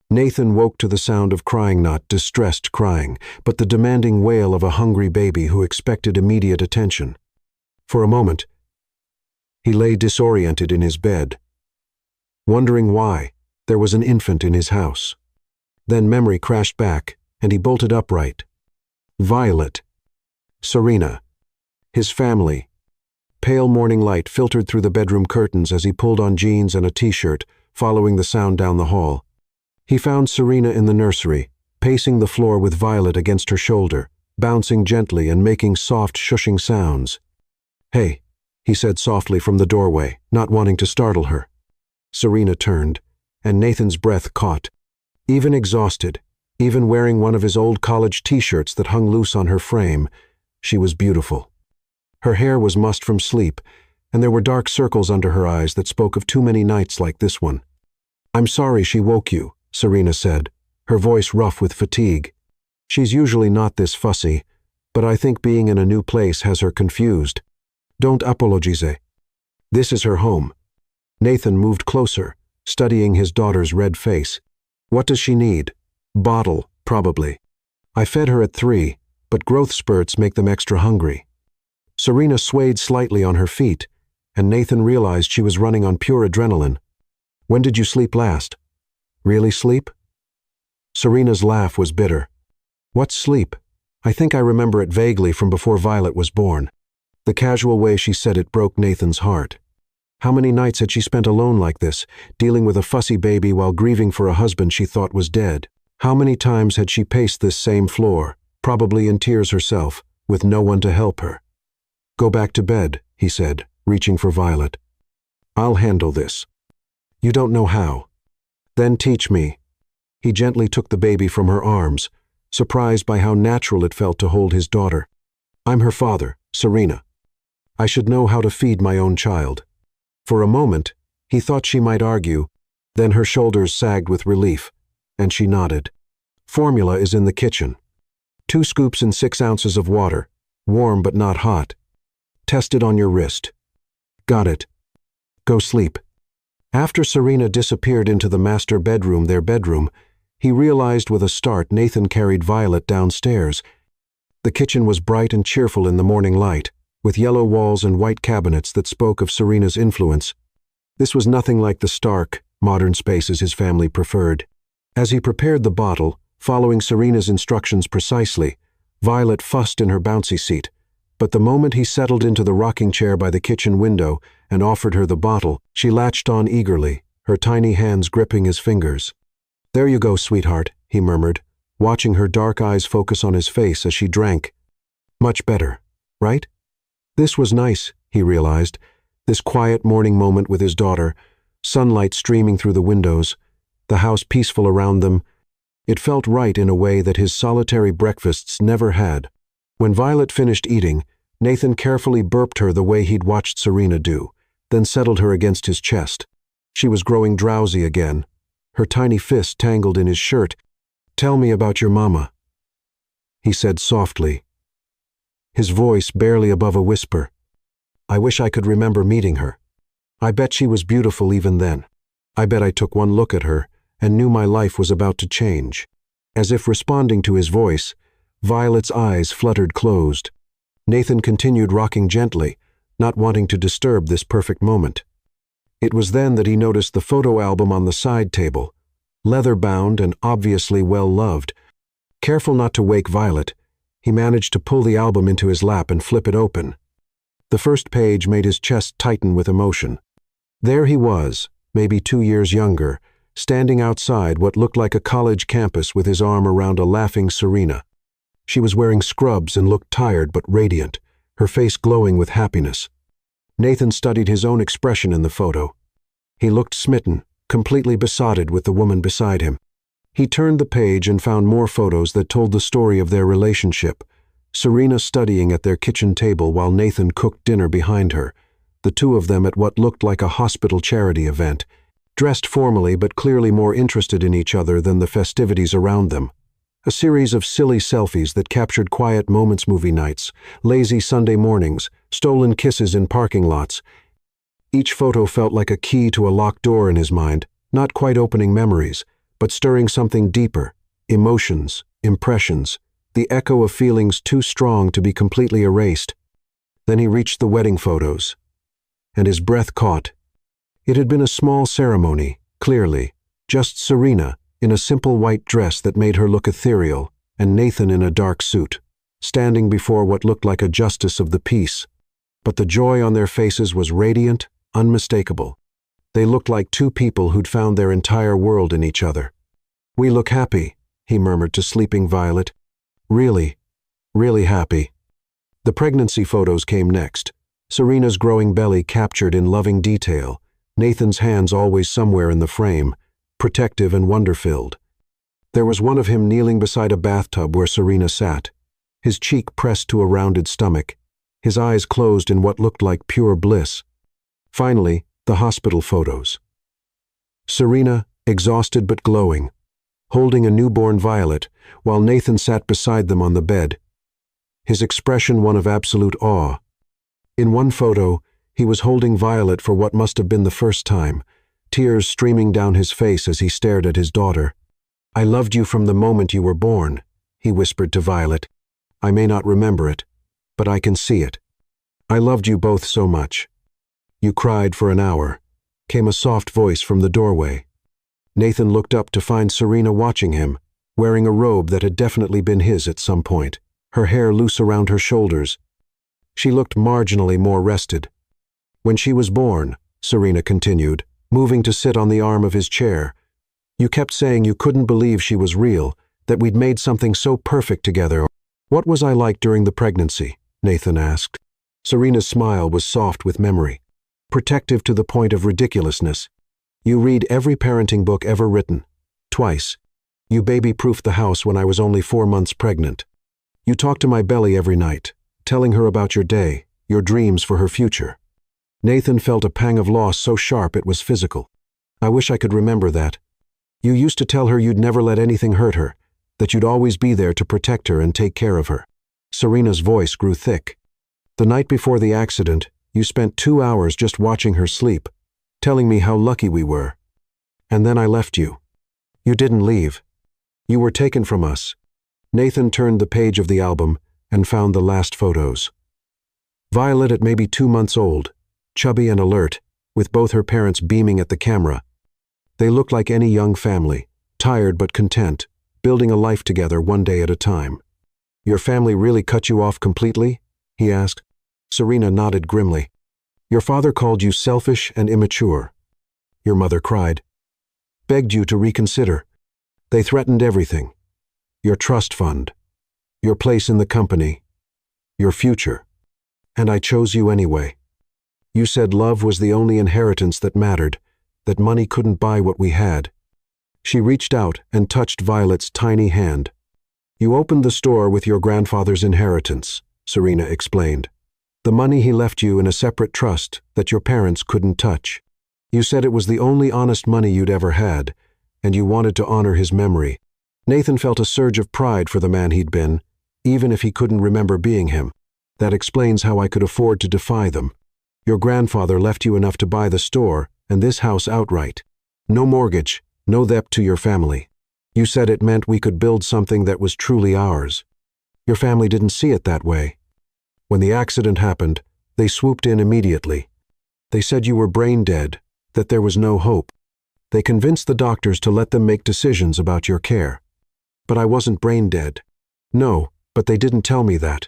Nathan woke to the sound of crying, not distressed crying, but the demanding wail of a hungry baby who expected immediate attention. For a moment, he lay disoriented in his bed, wondering why there was an infant in his house. Then memory crashed back, and he bolted upright. Violet. Serena. His family. Pale morning light filtered through the bedroom curtains as he pulled on jeans and a t-shirt, following the sound down the hall. He found Serena in the nursery, pacing the floor with Violet against her shoulder, bouncing gently and making soft, shushing sounds. "Hey," he said softly from the doorway, not wanting to startle her. Serena turned, and Nathan's breath caught. Even exhausted, even wearing one of his old college t-shirts that hung loose on her frame, she was beautiful. Her hair was mussed from sleep, and there were dark circles under her eyes that spoke of too many nights like this one. "I'm sorry she woke you," Serena said, her voice rough with fatigue. "She's usually not this fussy, but I think being in a new place has her confused. Don't apologize. This is her home." Nathan moved closer, studying his daughter's red face. "What does she need?" "Bottle, probably. I fed her at 3, but growth spurts make them extra hungry." Serena swayed slightly on her feet, and Nathan realized she was running on pure adrenaline. "When did you sleep last?" "Really sleep?" Serena's laugh was bitter. "What's sleep? I think I remember it vaguely from before Violet was born." The casual way she said it broke Nathan's heart. How many nights had she spent alone like this, dealing with a fussy baby while grieving for a husband she thought was dead? How many times had she paced this same floor, probably in tears herself, with no one to help her? "Go back to bed," he said, reaching for Violet. "I'll handle this." "You don't know how." "Then teach me." He gently took the baby from her arms, surprised by how natural it felt to hold his daughter. "I'm her father, Serena. I should know how to feed my own child." For a moment, he thought she might argue, then her shoulders sagged with relief, and she nodded. "Formula is in the kitchen. 2 scoops in 6 ounces of water, warm but not hot. Test it on your wrist." "Got it. Go sleep." After Serena disappeared into the master bedroom, their bedroom, he realized with a start Nathan carried Violet downstairs. The kitchen was bright and cheerful in the morning light, with yellow walls and white cabinets that spoke of Serena's influence. This was nothing like the stark, modern spaces his family preferred. As he prepared the bottle, following Serena's instructions precisely, Violet fussed in her bouncy seat, but the moment he settled into the rocking chair by the kitchen window and offered her the bottle, she latched on eagerly, her tiny hands gripping his fingers. "There you go, sweetheart," he murmured, watching her dark eyes focus on his face as she drank. "Much better, right?" This was nice, he realized, this quiet morning moment with his daughter, sunlight streaming through the windows, the house peaceful around them. It felt right in a way that his solitary breakfasts never had. When Violet finished eating, Nathan carefully burped her the way he'd watched Serena do, then settled her against his chest. She was growing drowsy again, her tiny fist tangled in his shirt. "Tell me about your mama." he said softly, his voice barely above a whisper. "I wish I could remember meeting her. I bet she was beautiful even then. I bet I took one look at her and knew my life was about to change." As if responding to his voice, Violet's eyes fluttered closed. Nathan continued rocking gently, not wanting to disturb this perfect moment. It was then that he noticed the photo album on the side table, leather-bound and obviously well-loved. Careful not to wake Violet, he managed to pull the album into his lap and flip it open. The first page made his chest tighten with emotion. There he was, maybe 2 years younger, standing outside what looked like a college campus with his arm around a laughing Serena. She was wearing scrubs and looked tired but radiant, her face glowing with happiness. Nathan studied his own expression in the photo. He looked smitten, completely besotted with the woman beside him. He turned the page and found more photos that told the story of their relationship. Serena studying at their kitchen table while Nathan cooked dinner behind her, the two of them at what looked like a hospital charity event, dressed formally but clearly more interested in each other than the festivities around them. A series of silly selfies that captured quiet moments, movie nights, lazy Sunday mornings, stolen kisses in parking lots. Each photo felt like a key to a locked door in his mind, not quite opening memories, but stirring something deeper, emotions, impressions, the echo of feelings too strong to be completely erased. Then he reached the wedding photos, and his breath caught. It had been a small ceremony, clearly, just Serena, in a simple white dress that made her look ethereal, and Nathan in a dark suit, standing before what looked like a justice of the peace. But the joy on their faces was radiant, unmistakable. They looked like two people who'd found their entire world in each other. "We look happy," he murmured to sleeping Violet. "Really, really happy." The pregnancy photos came next, Serena's growing belly captured in loving detail, Nathan's hands always somewhere in the frame, protective and wonder-filled. There was one of him kneeling beside a bathtub where Serena sat, his cheek pressed to a rounded stomach, his eyes closed in what looked like pure bliss. Finally, the hospital photos. Serena, exhausted but glowing, holding a newborn Violet, while Nathan sat beside them on the bed, his expression one of absolute awe. In one photo, he was holding Violet for what must have been the first time, tears streaming down his face as he stared at his daughter. "I loved you from the moment you were born," he whispered to Violet. "I may not remember it, but I can see it. I loved you both so much." "You cried for an hour," came a soft voice from the doorway. Nathan looked up to find Serena watching him, wearing a robe that had definitely been his at some point, her hair loose around her shoulders. She looked marginally more rested. "When she was born," Serena continued, moving to sit on the arm of his chair, "you kept saying you couldn't believe she was real, that we'd made something so perfect together." "What was I like during the pregnancy?" Nathan asked. Serena's smile was soft with memory, protective to the point of ridiculousness. "You read every parenting book ever written. Twice. You baby-proofed the house when I was only 4 months pregnant. You talked to my belly every night, telling her about your day, your dreams for her future." Nathan felt a pang of loss so sharp it was physical. "I wish I could remember that. You used to tell her you'd never let anything hurt her, that you'd always be there to protect her and take care of her." Serena's voice grew thick. "The night before the accident, you spent 2 hours just watching her sleep, telling me how lucky we were. And then I left you. You didn't leave. You were taken from us." Nathan turned the page of the album and found the last photos. Violet at maybe 2 months old, chubby and alert, with both her parents beaming at the camera. They looked like any young family, tired but content, building a life together one day at a time. "Your family really cut you off completely?" he asked. Serena nodded grimly. "Your father called you selfish and immature." Your mother cried. "Begged you to reconsider. They threatened everything. Your trust fund, your place in the company, your future. And I chose you anyway. You said love was the only inheritance that mattered, that money couldn't buy what we had." She reached out and touched Violet's tiny hand. "You opened the store with your grandfather's inheritance," Serena explained. "The money he left you in a separate trust that your parents couldn't touch. You said it was the only honest money you'd ever had, and you wanted to honor his memory." Nathan felt a surge of pride for the man he'd been, even if he couldn't remember being him. That explains how I could afford to defy them. Your grandfather left you enough to buy the store and this house outright. No mortgage, no debt to your family. You said it meant we could build something that was truly ours. Your family didn't see it that way. When the accident happened, they swooped in immediately. They said you were brain dead, that there was no hope. They convinced the doctors to let them make decisions about your care. But I wasn't brain dead. No, but they didn't tell me that.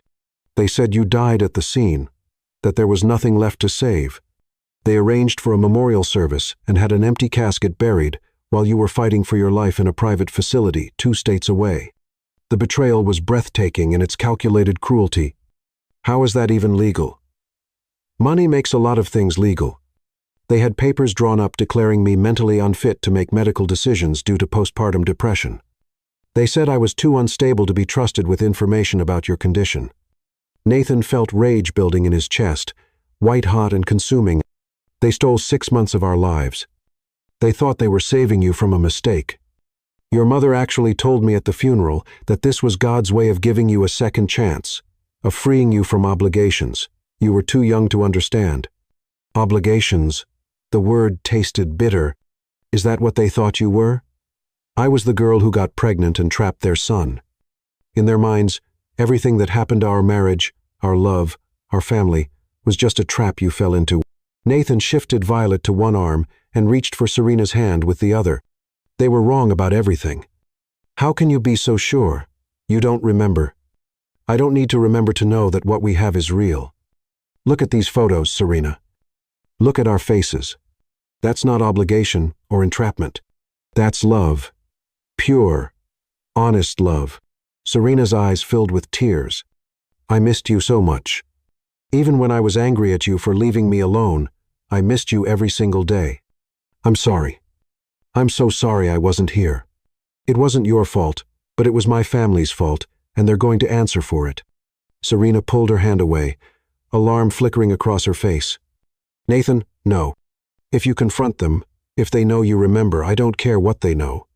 They said you died at the scene, that there was nothing left to save. They arranged for a memorial service and had an empty casket buried while you were fighting for your life in a private facility 2 states away. The betrayal was breathtaking in its calculated cruelty. How is that even legal? Money makes a lot of things legal. They had papers drawn up declaring me mentally unfit to make medical decisions due to postpartum depression. They said I was too unstable to be trusted with information about your condition. Nathan felt rage building in his chest, white-hot and consuming. They stole 6 months of our lives. They thought they were saving you from a mistake. Your mother actually told me at the funeral that this was God's way of giving you a second chance, of freeing you from obligations. You were too young to understand. Obligations. The word tasted bitter. Is that what they thought you were? I was the girl who got pregnant and trapped their son. In their minds, everything that happened to our marriage, our love, our family, was just a trap you fell into. Nathan shifted Violet to one arm and reached for Serena's hand with the other. They were wrong about everything. How can you be so sure? You don't remember. I don't need to remember to know that what we have is real. Look at these photos, Serena. Look at our faces. That's not obligation or entrapment. That's love. Pure, honest love. Serena's eyes filled with tears. I missed you so much. Even when I was angry at you for leaving me alone, I missed you every single day. I'm sorry. I'm so sorry I wasn't here. It wasn't your fault, but it was my family's fault, and they're going to answer for it. Serena pulled her hand away, alarm flickering across her face. Nathan, no. If you confront them, if they know you remember, I don't care what they know.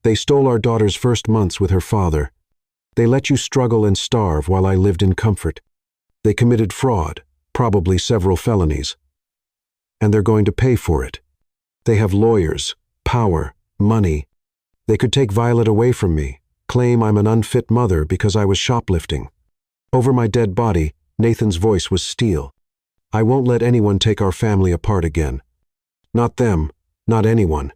They stole our daughter's first months with her father. They let you struggle and starve while I lived in comfort. They committed fraud, probably several felonies. And they're going to pay for it. They have lawyers, power, money. They could take Violet away from me, claim I'm an unfit mother because I was shoplifting. Over my dead body, Nathan's voice was steel. I won't let anyone take our family apart again. Not them, not anyone.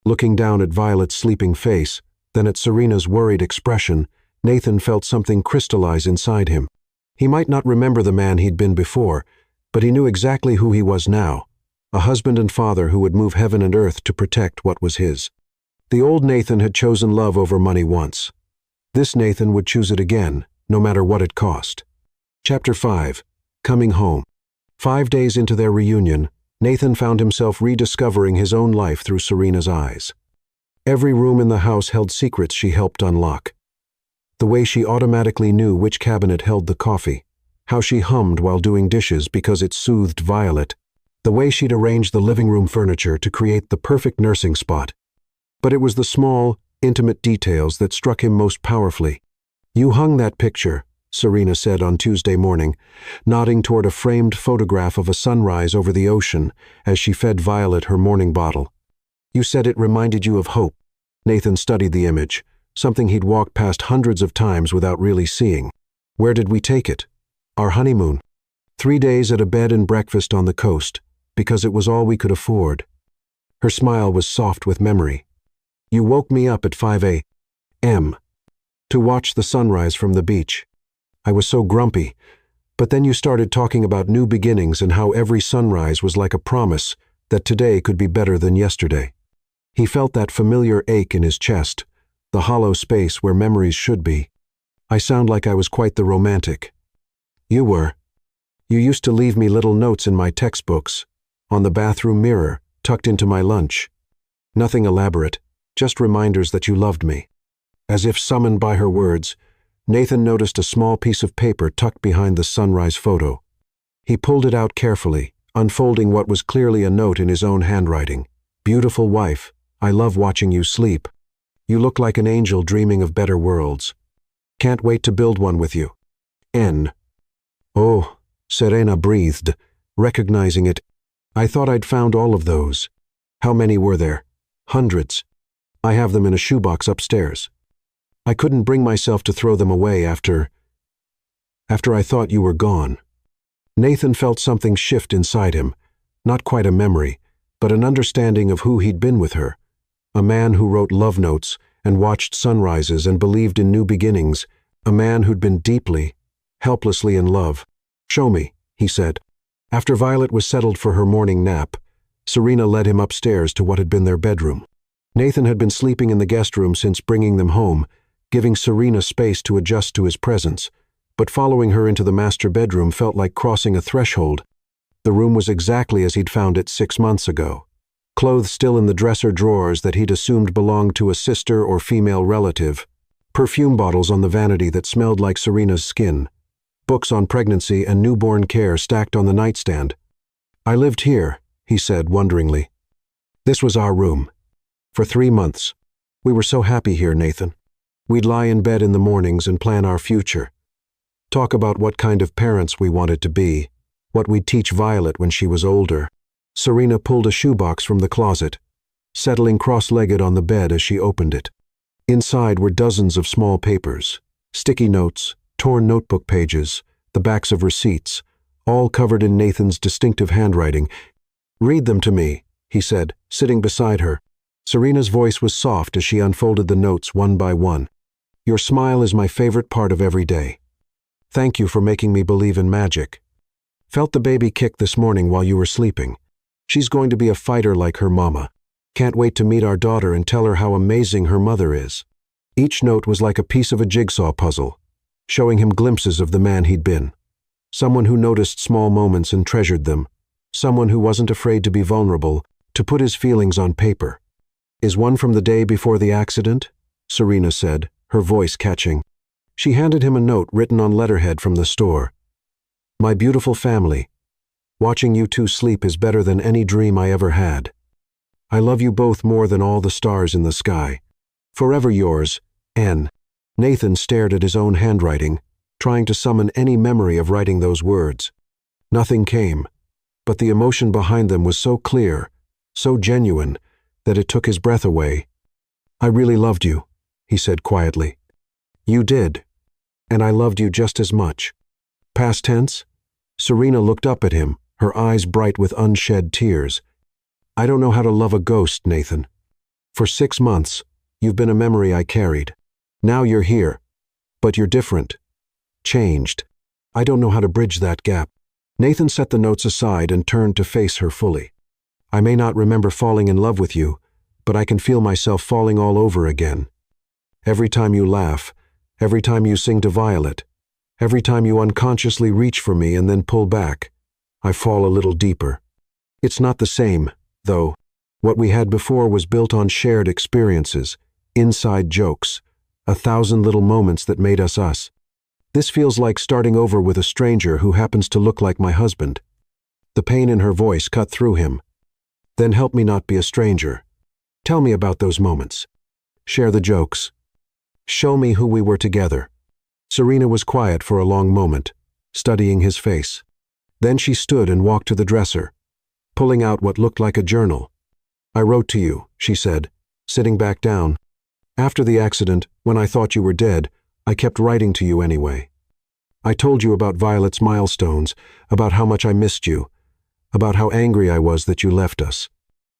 Looking down at Violet's sleeping face, then at Serena's worried expression, Nathan felt something crystallize inside him. He might not remember the man he'd been before, but he knew exactly who he was now, a husband and father who would move heaven and earth to protect what was his. The old Nathan had chosen love over money once. This Nathan would choose it again, no matter what it cost. Chapter 5. Coming Home. 5 days into their reunion, Nathan found himself rediscovering his own life through Serena's eyes. Every room in the house held secrets she helped unlock. The way she automatically knew which cabinet held the coffee, how she hummed while doing dishes because it soothed Violet, the way she'd arranged the living room furniture to create the perfect nursing spot. But it was the small, intimate details that struck him most powerfully. You hung that picture, Serena said on Tuesday morning, nodding toward a framed photograph of a sunrise over the ocean as she fed Violet her morning bottle. You said it reminded you of hope. Nathan studied the image, something he'd walked past hundreds of times without really seeing. Where did we take it? Our honeymoon. 3 days at a bed and breakfast on the coast, because it was all we could afford. Her smile was soft with memory. You woke me up at 5 a.m. to watch the sunrise from the beach. I was so grumpy, but then you started talking about new beginnings and how every sunrise was like a promise that today could be better than yesterday. He felt that familiar ache in his chest, the hollow space where memories should be. I sound like I was quite the romantic. You were. You used to leave me little notes in my textbooks, on the bathroom mirror, tucked into my lunch. Nothing elaborate, just reminders that you loved me. As if summoned by her words, Nathan noticed a small piece of paper tucked behind the sunrise photo. He pulled it out carefully, unfolding what was clearly a note in his own handwriting. Beautiful wife, I love watching you sleep. You look like an angel dreaming of better worlds. Can't wait to build one with you. N. Oh, Serena breathed, recognizing it. I thought I'd found all of those. How many were there? Hundreds. I have them in a shoebox upstairs. I couldn't bring myself to throw them away after I thought you were gone. Nathan felt something shift inside him, not quite a memory, but an understanding of who he'd been with her. A man who wrote love notes and watched sunrises and believed in new beginnings. A man who'd been deeply, helplessly in love. Show me, he said. After Violet was settled for her morning nap, Serena led him upstairs to what had been their bedroom. Nathan had been sleeping in the guest room since bringing them home, giving Serena space to adjust to his presence, but following her into the master bedroom felt like crossing a threshold. The room was exactly as he'd found it 6 months ago. Clothes still in the dresser drawers that he'd assumed belonged to a sister or female relative. Perfume bottles on the vanity that smelled like Serena's skin. Books on pregnancy and newborn care stacked on the nightstand. I lived here, he said wonderingly. This was our room. For 3 months. We were so happy here, Nathan. We'd lie in bed in the mornings and plan our future. Talk about what kind of parents we wanted to be, what we'd teach Violet when she was older. Serena pulled a shoebox from the closet, settling cross-legged on the bed as she opened it. Inside were dozens of small papers, sticky notes, torn notebook pages, the backs of receipts, all covered in Nathan's distinctive handwriting. Read them to me, he said, sitting beside her. Serena's voice was soft as she unfolded the notes one by one. Your smile is my favorite part of every day. Thank you for making me believe in magic. Felt the baby kick this morning while you were sleeping. She's going to be a fighter like her mama. Can't wait to meet our daughter and tell her how amazing her mother is. Each note was like a piece of a jigsaw puzzle, showing him glimpses of the man he'd been. Someone who noticed small moments and treasured them. Someone who wasn't afraid to be vulnerable, to put his feelings on paper. Is one from the day before the accident? Serena said, her voice catching. She handed him a note written on letterhead from the store. My beautiful family. Watching you two sleep is better than any dream I ever had. I love you both more than all the stars in the sky. Forever yours, N. Nathan stared at his own handwriting, trying to summon any memory of writing those words. Nothing came, but the emotion behind them was so clear, so genuine, that it took his breath away. I really loved you, he said quietly. You did, and I loved you just as much. Past tense? Serena looked up at him, her eyes bright with unshed tears. I don't know how to love a ghost, Nathan. For 6 months, you've been a memory I carried. Now you're here, but you're different. Changed. I don't know how to bridge that gap. Nathan set the notes aside and turned to face her fully. I may not remember falling in love with you, but I can feel myself falling all over again. Every time you laugh, every time you sing to Violet, every time you unconsciously reach for me and then pull back, I fall a little deeper. It's not the same, though. What we had before was built on shared experiences, inside jokes, 1,000 little moments that made us us. This feels like starting over with a stranger who happens to look like my husband. The pain in her voice cut through him. Then help me not be a stranger. Tell me about those moments. Share the jokes. Show me who we were together. Serena was quiet for a long moment, studying his face. Then she stood and walked to the dresser, pulling out what looked like a journal. I wrote to you, she said, sitting back down. After the accident, when I thought you were dead, I kept writing to you anyway. I told you about Violet's milestones, about how much I missed you, about how angry I was that you left us.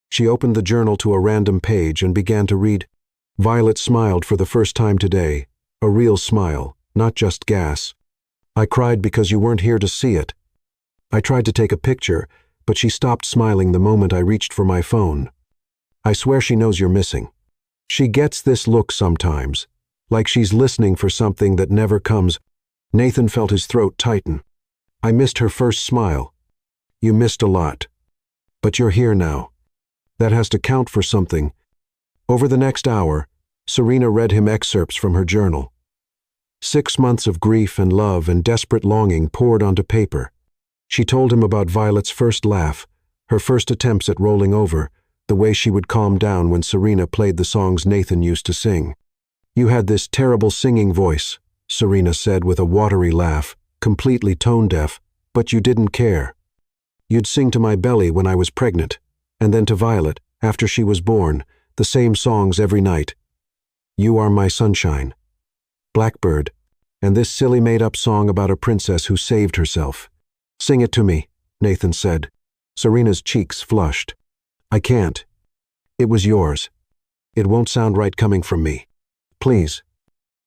She opened the journal to a random page and began to read. Violet smiled for the first time today, a real smile, not just gas. I cried because you weren't here to see it. I tried to take a picture, but she stopped smiling the moment I reached for my phone. I swear she knows you're missing. She gets this look sometimes, like she's listening for something that never comes. Nathan felt his throat tighten. I missed her first smile. You missed a lot. But you're here now. That has to count for something. Over the next hour, Serena read him excerpts from her journal. 6 months of grief and love and desperate longing poured onto paper. She told him about Violet's first laugh, her first attempts at rolling over, the way she would calm down when Serena played the songs Nathan used to sing. You had this terrible singing voice, Serena said with a watery laugh, completely tone-deaf, but you didn't care. You'd sing to my belly when I was pregnant, and then to Violet, after she was born, the same songs every night. You are my sunshine. Blackbird, and this silly made-up song about a princess who saved herself. Sing it to me, Nathan said. Serena's cheeks flushed. I can't. It was yours. It won't sound right coming from me. Please.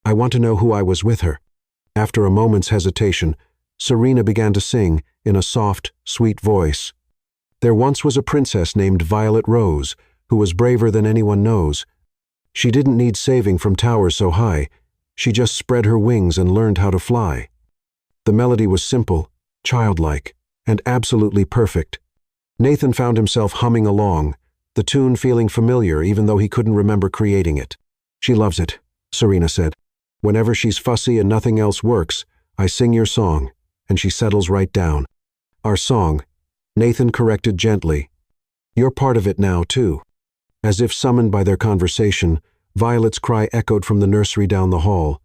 I want to know who I was with her. After a moment's hesitation, Serena began to sing in a soft, sweet voice. There once was a princess named Violet Rose, who was braver than anyone knows. She didn't need saving from towers so high. She just spread her wings and learned how to fly. The melody was simple, childlike, and absolutely perfect. Nathan found himself humming along, the tune feeling familiar even though he couldn't remember creating it. She loves it, Serena said. Whenever she's fussy and nothing else works, I sing your song, and she settles right down. Our song, Nathan corrected gently. You're part of it now, too. As if summoned by their conversation, Violet's cry echoed from the nursery down the hall.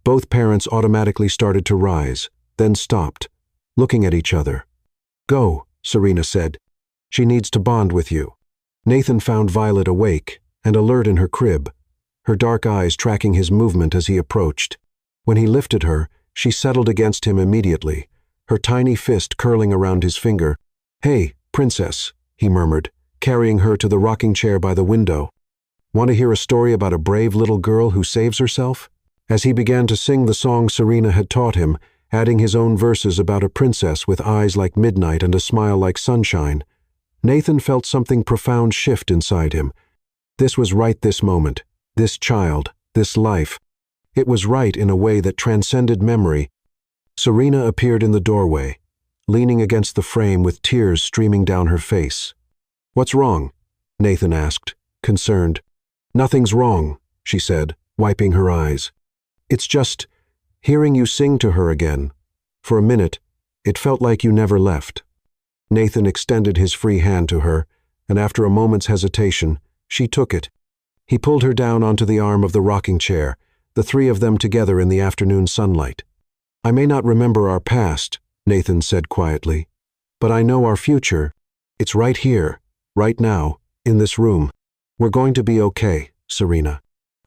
Both parents automatically started to rise, then stopped, looking at each other. Go, Serena said. She needs to bond with you. Nathan found Violet awake and alert in her crib, her dark eyes tracking his movement as he approached. When he lifted her, she settled against him immediately, her tiny fist curling around his finger. Hey, princess, he murmured, carrying her to the rocking chair by the window. Want to hear a story about a brave little girl who saves herself? As he began to sing the song Serena had taught him, adding his own verses about a princess with eyes like midnight and a smile like sunshine, Nathan felt something profound shift inside him. This was right this moment. This child, this life. It was right in a way that transcended memory. Serena appeared in the doorway, leaning against the frame with tears streaming down her face. What's wrong? Nathan asked, concerned. Nothing's wrong, she said, wiping her eyes. It's just hearing you sing to her again. For a minute, it felt like you never left. Nathan extended his free hand to her, and after a moment's hesitation, she took it. He pulled her down onto the arm of the rocking chair, the three of them together in the afternoon sunlight. I may not remember our past, Nathan said quietly, but I know our future. It's right here, right now, in this room. We're going to be okay, Serena.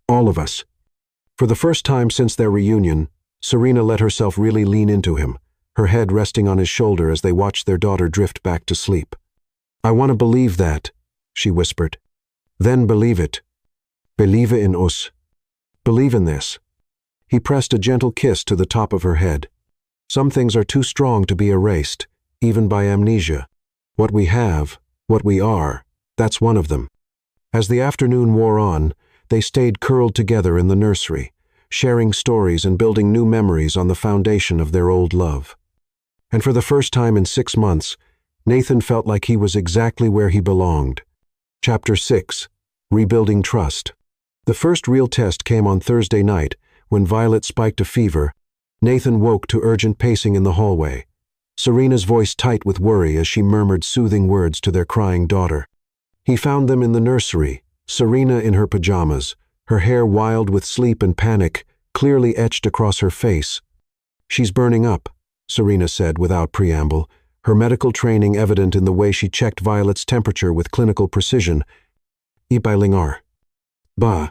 All of us. For the first time since their reunion, Serena let herself really lean into him, her head resting on his shoulder as they watched their daughter drift back to sleep. I want to believe that, she whispered. Then believe it. Believe in us. Believe in this. He pressed a gentle kiss to the top of her head. Some things are too strong to be erased, even by amnesia. What we have, what we are, that's one of them. As the afternoon wore on, they stayed curled together in the nursery, sharing stories and building new memories on the foundation of their old love. And for the first time in 6 months, Nathan felt like he was exactly where he belonged. Chapter 6. Rebuilding Trust. The first real test came on Thursday night, when Violet spiked a fever. Nathan woke to urgent pacing in the hallway, Serena's voice tight with worry as she murmured soothing words to their crying daughter. He found them in the nursery, Serena in her pajamas, her hair wild with sleep and panic, clearly etched across her face. She's burning up, Serena said without preamble, her medical training evident in the way she checked Violet's temperature with clinical precision. Unravel. Bah.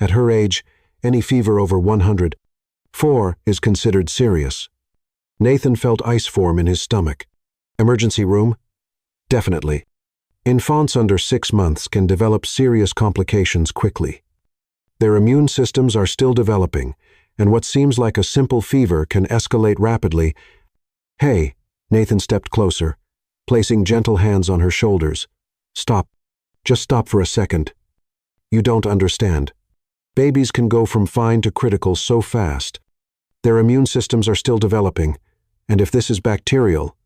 At her age, any fever over 104 is considered serious. Nathan felt ice form in his stomach. Emergency room? Definitely. Infants under 6 months can develop serious complications quickly. Their immune systems are still developing, and what seems like a simple fever can escalate rapidly. Hey, Nathan stepped closer, placing gentle hands on her shoulders. Stop. Just stop for a second. You don't understand. Babies can go from fine to critical so fast. Their immune systems are still developing, and if this is bacterial,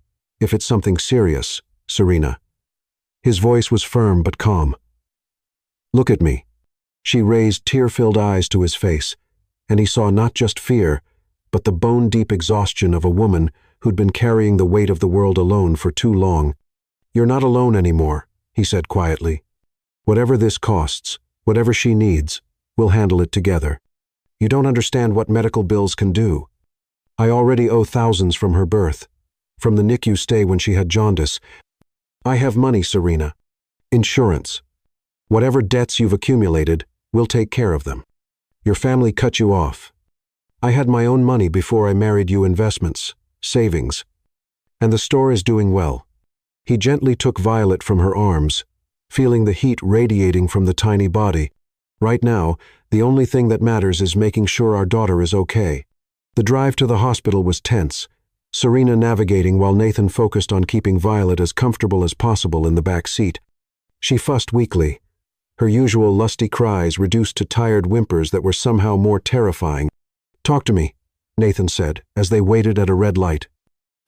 if it's something serious, Serena. His voice was firm but calm. Look at me. She raised tear-filled eyes to his face, and he saw not just fear, but the bone-deep exhaustion of a woman who'd been carrying the weight of the world alone for too long. You're not alone anymore, he said quietly. Whatever this costs, whatever she needs, we'll handle it together. You don't understand what medical bills can do. I already owe thousands from her birth, from the NICU stay when she had jaundice. I have money, Serena. Insurance. Whatever debts you've accumulated, we'll take care of them. Your family cut you off. I had my own money before I married you, investments, savings. And the store is doing well. He gently took Violet from her arms, feeling the heat radiating from the tiny body. Right now, the only thing that matters is making sure our daughter is okay. The drive to the hospital was tense, Serena navigating while Nathan focused on keeping Violet as comfortable as possible in the back seat. She fussed weakly, her usual lusty cries reduced to tired whimpers that were somehow more terrifying. "Talk to me," Nathan said, as they waited at a red light.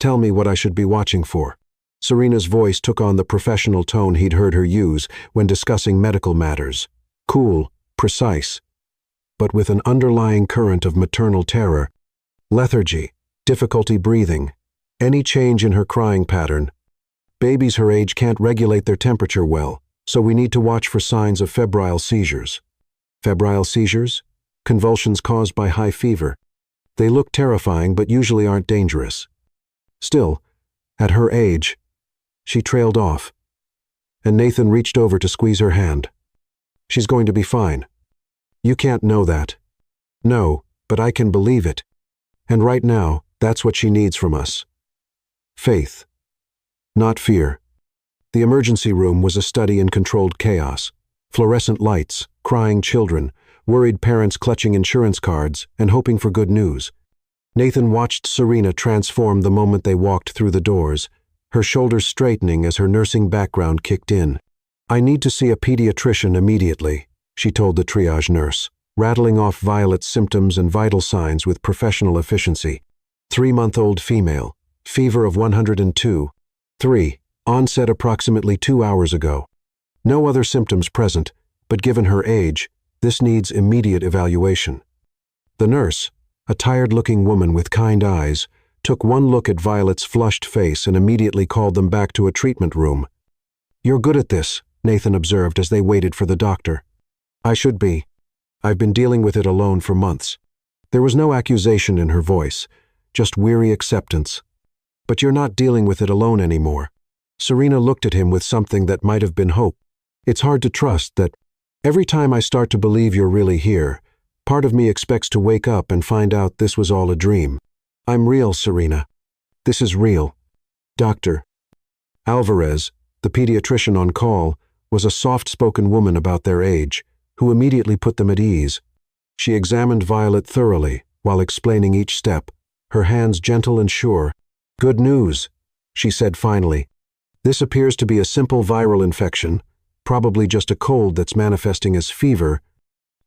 "Tell me what I should be watching for." Serena's voice took on the professional tone he'd heard her use when discussing medical matters. Cool, precise, but with an underlying current of maternal terror. Lethargy, difficulty breathing, any change in her crying pattern. Babies her age can't regulate their temperature well, so we need to watch for signs of febrile seizures. Febrile seizures? Convulsions caused by high fever. They look terrifying but usually aren't dangerous. Still, at her age, she trailed off, and Nathan reached over to squeeze her hand. "She's going to be fine." "You can't know that." "No, but I can believe it. And right now, that's what she needs from us. Faith, not fear." The emergency room was a study in controlled chaos. Fluorescent lights, crying children, worried parents clutching insurance cards and hoping for good news. Nathan watched Serena transform the moment they walked through the doors, her shoulders straightening as her nursing background kicked in. "I need to see a pediatrician immediately," she told the triage nurse, rattling off Violet's symptoms and vital signs with professional efficiency. 3-month-old female, fever of 102. 3, onset approximately 2 hours ago. No other symptoms present, but given her age, this needs immediate evaluation. The nurse, a tired-looking woman with kind eyes, took one look at Violet's flushed face and immediately called them back to a treatment room. "You're good at this," Nathan observed as they waited for the doctor. "I should be. I've been dealing with it alone for months." There was no accusation in her voice, just weary acceptance. "But you're not dealing with it alone anymore." Serena looked at him with something that might have been hope. "It's hard to trust that every time I start to believe you're really here, part of me expects to wake up and find out this was all a dream. I'm real, Serena. This is real." Dr. Alvarez, the pediatrician on call, was a soft-spoken woman about their age, who immediately put them at ease. She examined Violet thoroughly while explaining each step, her hands gentle and sure. "Good news," she said finally. "This appears to be a simple viral infection, probably just a cold that's manifesting as fever,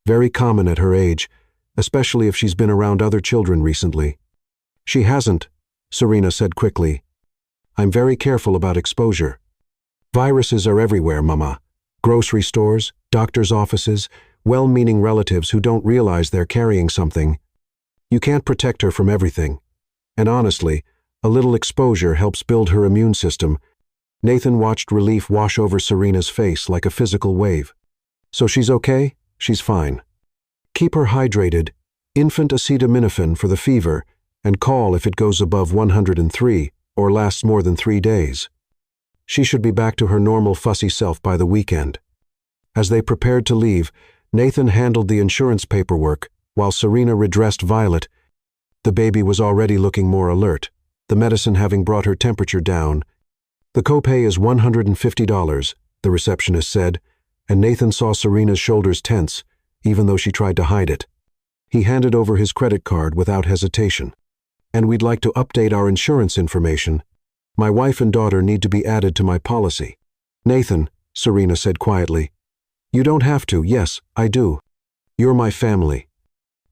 very common at her age, especially if she's been around other children recently." "She hasn't," Serena said quickly. "I'm very careful about exposure. Viruses are everywhere, Mama. Grocery stores, doctors' offices, well-meaning relatives who don't realize they're carrying something. You can't protect her from everything. And honestly, a little exposure helps build her immune system." Nathan watched relief wash over Serena's face like a physical wave. "So she's okay? She's fine. Keep her hydrated, infant acetaminophen for the fever, and call if it goes above 103 or lasts more than 3 days. She should be back to her normal fussy self by the weekend." As they prepared to leave, Nathan handled the insurance paperwork while Serena redressed Violet. The baby was already looking more alert, the medicine having brought her temperature down. "The copay is $150, the receptionist said, and Nathan saw Serena's shoulders tense, even though she tried to hide it. He handed over his credit card without hesitation. "And we'd like to update our insurance information. My wife and daughter need to be added to my policy." "Nathan," Serena said quietly. "You don't have to. Yes, I do. You're my family."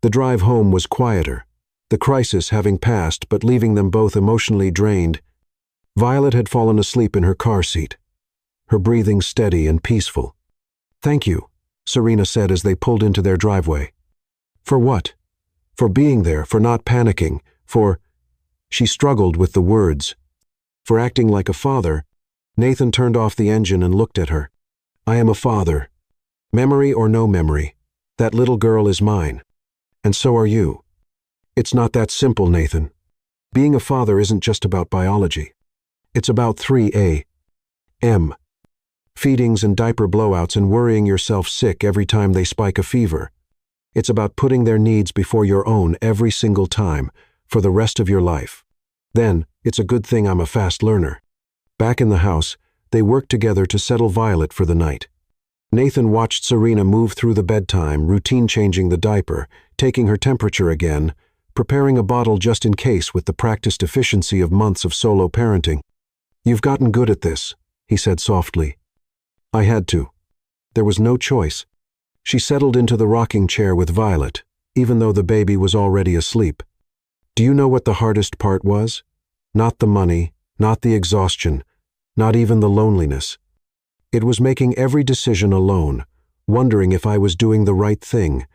The drive home was quieter, the crisis having passed but leaving them both emotionally drained. Violet had fallen asleep in her car seat, her breathing steady and peaceful. "Thank you," Serena said as they pulled into their driveway. "For what?" "For being there, for not panicking, for—" She struggled with the words. "For acting like a father." Nathan turned off the engine and looked at her. "I am a father. Memory or no memory, that little girl is mine. And so are you. It's not that simple, Nathan. Being a father isn't just about biology. It's about 3 A.M. Feedings and diaper blowouts and worrying yourself sick every time they spike a fever. It's about putting their needs before your own every single time, for the rest of your life. Then, it's a good thing I'm a fast learner. Back in the house, they worked together to settle Violet for the night. Nathan watched Serena move through the bedtime, routine changing the diaper, taking her temperature again, preparing a bottle just in case with the practiced efficiency of months of solo parenting. "You've gotten good at this," he said softly. "I had to. There was no choice." She settled into the rocking chair with Violet, even though the baby was already asleep. "Do you know what the hardest part was? Not the money, not the exhaustion, not even the loneliness. It was making every decision alone, wondering if I was doing the right thing,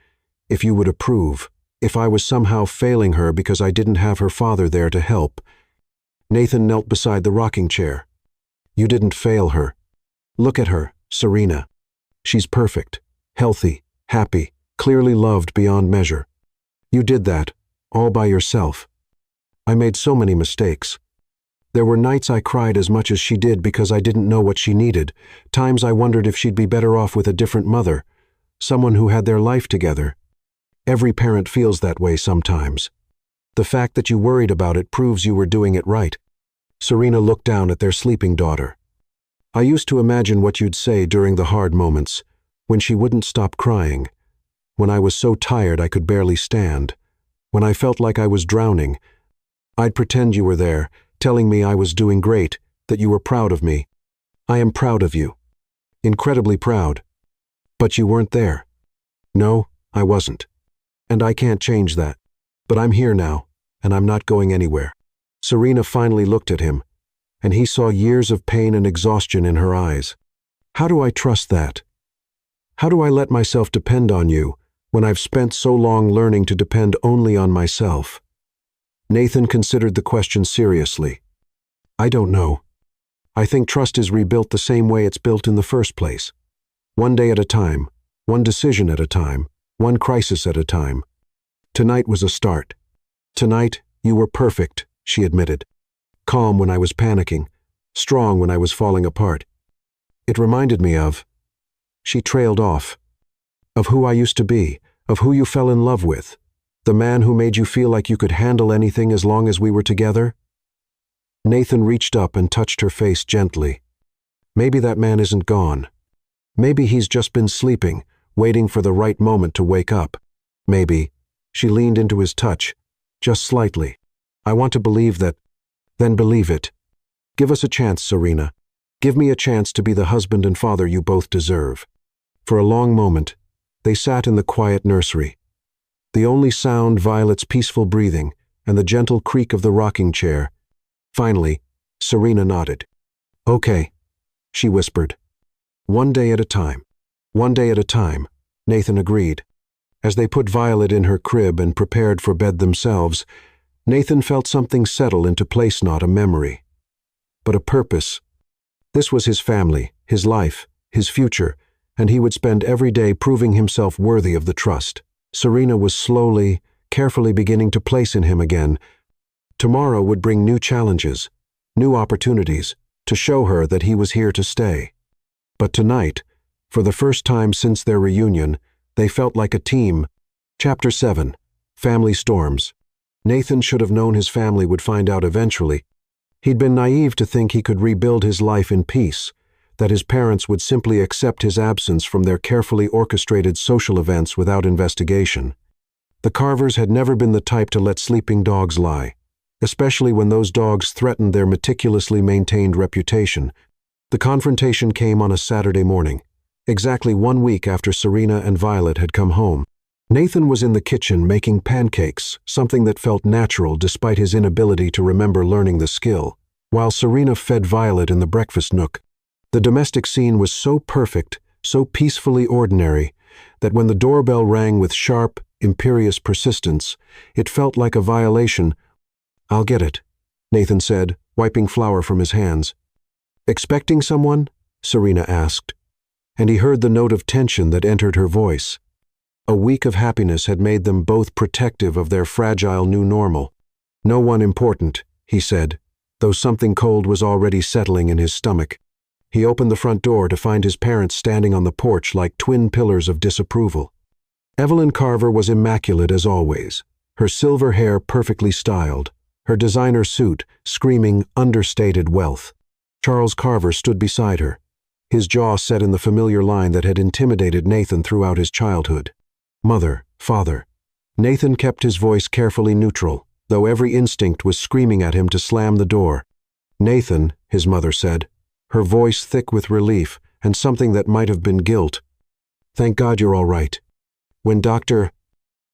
if you would approve, if I was somehow failing her because I didn't have her father there to help." Nathan knelt beside the rocking chair. "You didn't fail her. Look at her, Serena. She's perfect, healthy, happy, clearly loved beyond measure. You did that, all by yourself. I made so many mistakes. There were nights I cried as much as she did because I didn't know what she needed, times I wondered if she'd be better off with a different mother, someone who had their life together. Every parent feels that way sometimes. The fact that you worried about it proves you were doing it right." Serena looked down at their sleeping daughter. "I used to imagine what you'd say during the hard moments, when she wouldn't stop crying, when I was so tired I could barely stand, when I felt like I was drowning. I'd pretend you were there, telling me I was doing great, that you were proud of me. I am proud of you. Incredibly proud. But you weren't there. No, I wasn't. And I can't change that. But I'm here now, and I'm not going anywhere." Serena finally looked at him, and he saw years of pain and exhaustion in her eyes. "How do I trust that? How do I let myself depend on you when I've spent so long learning to depend only on myself?" Nathan considered the question seriously. "I don't know. I think trust is rebuilt the same way it's built in the first place. One day at a time, one decision at a time, one crisis at a time. Tonight was a start. Tonight, you were perfect," she admitted. "Calm when I was panicking, strong when I was falling apart. It reminded me of—" She trailed off. "Of who I used to be, of who you fell in love with, the man who made you feel like you could handle anything as long as we were together." Nathan reached up and touched her face gently. "Maybe that man isn't gone. Maybe he's just been sleeping, waiting for the right moment to wake up. Maybe." She leaned into his touch, just slightly. "I want to believe that." "Then believe it. Give us a chance, Serena. Give me a chance to be the husband and father you both deserve." For a long moment, they sat in the quiet nursery. The only sound Violet's peaceful breathing and the gentle creak of the rocking chair. Finally, Serena nodded. "Okay," she whispered. "One day at a time. One day at a time," Nathan agreed. As they put Violet in her crib and prepared for bed themselves, Nathan felt something settle into place, not a memory, but a purpose. This was his family, his life, his future, and he would spend every day proving himself worthy of the trust. Serena was slowly, carefully beginning to place in him again. Tomorrow would bring new challenges, new opportunities, to show her that he was here to stay. But tonight, for the first time since their reunion, they felt like a team. Chapter 7. Family Storms. Nathan should have known his family would find out eventually. He'd been naive to think he could rebuild his life in peace, that his parents would simply accept his absence from their carefully orchestrated social events without investigation. The Carvers had never been the type to let sleeping dogs lie, especially when those dogs threatened their meticulously maintained reputation. The confrontation came on a Saturday morning, exactly 1 week after Serena and Violet had come home. Nathan was in the kitchen making pancakes, something that felt natural despite his inability to remember learning the skill, while Serena fed Violet in the breakfast nook. The domestic scene was so perfect, so peacefully ordinary, that when the doorbell rang with sharp, imperious persistence, it felt like a violation. "I'll get it," Nathan said, wiping flour from his hands. "Expecting someone?" Serena asked, and he heard the note of tension that entered her voice. A week of happiness had made them both protective of their fragile new normal. "No one important," he said, though something cold was already settling in his stomach. He opened the front door to find his parents standing on the porch like twin pillars of disapproval. Evelyn Carver was immaculate as always, her silver hair perfectly styled, her designer suit screaming understated wealth. Charles Carver stood beside her, his jaw set in the familiar line that had intimidated Nathan throughout his childhood. "Mother, father." Nathan kept his voice carefully neutral, though every instinct was screaming at him to slam the door. "Nathan," his mother said, her voice thick with relief and something that might have been guilt. "Thank God you're all right. When Dr.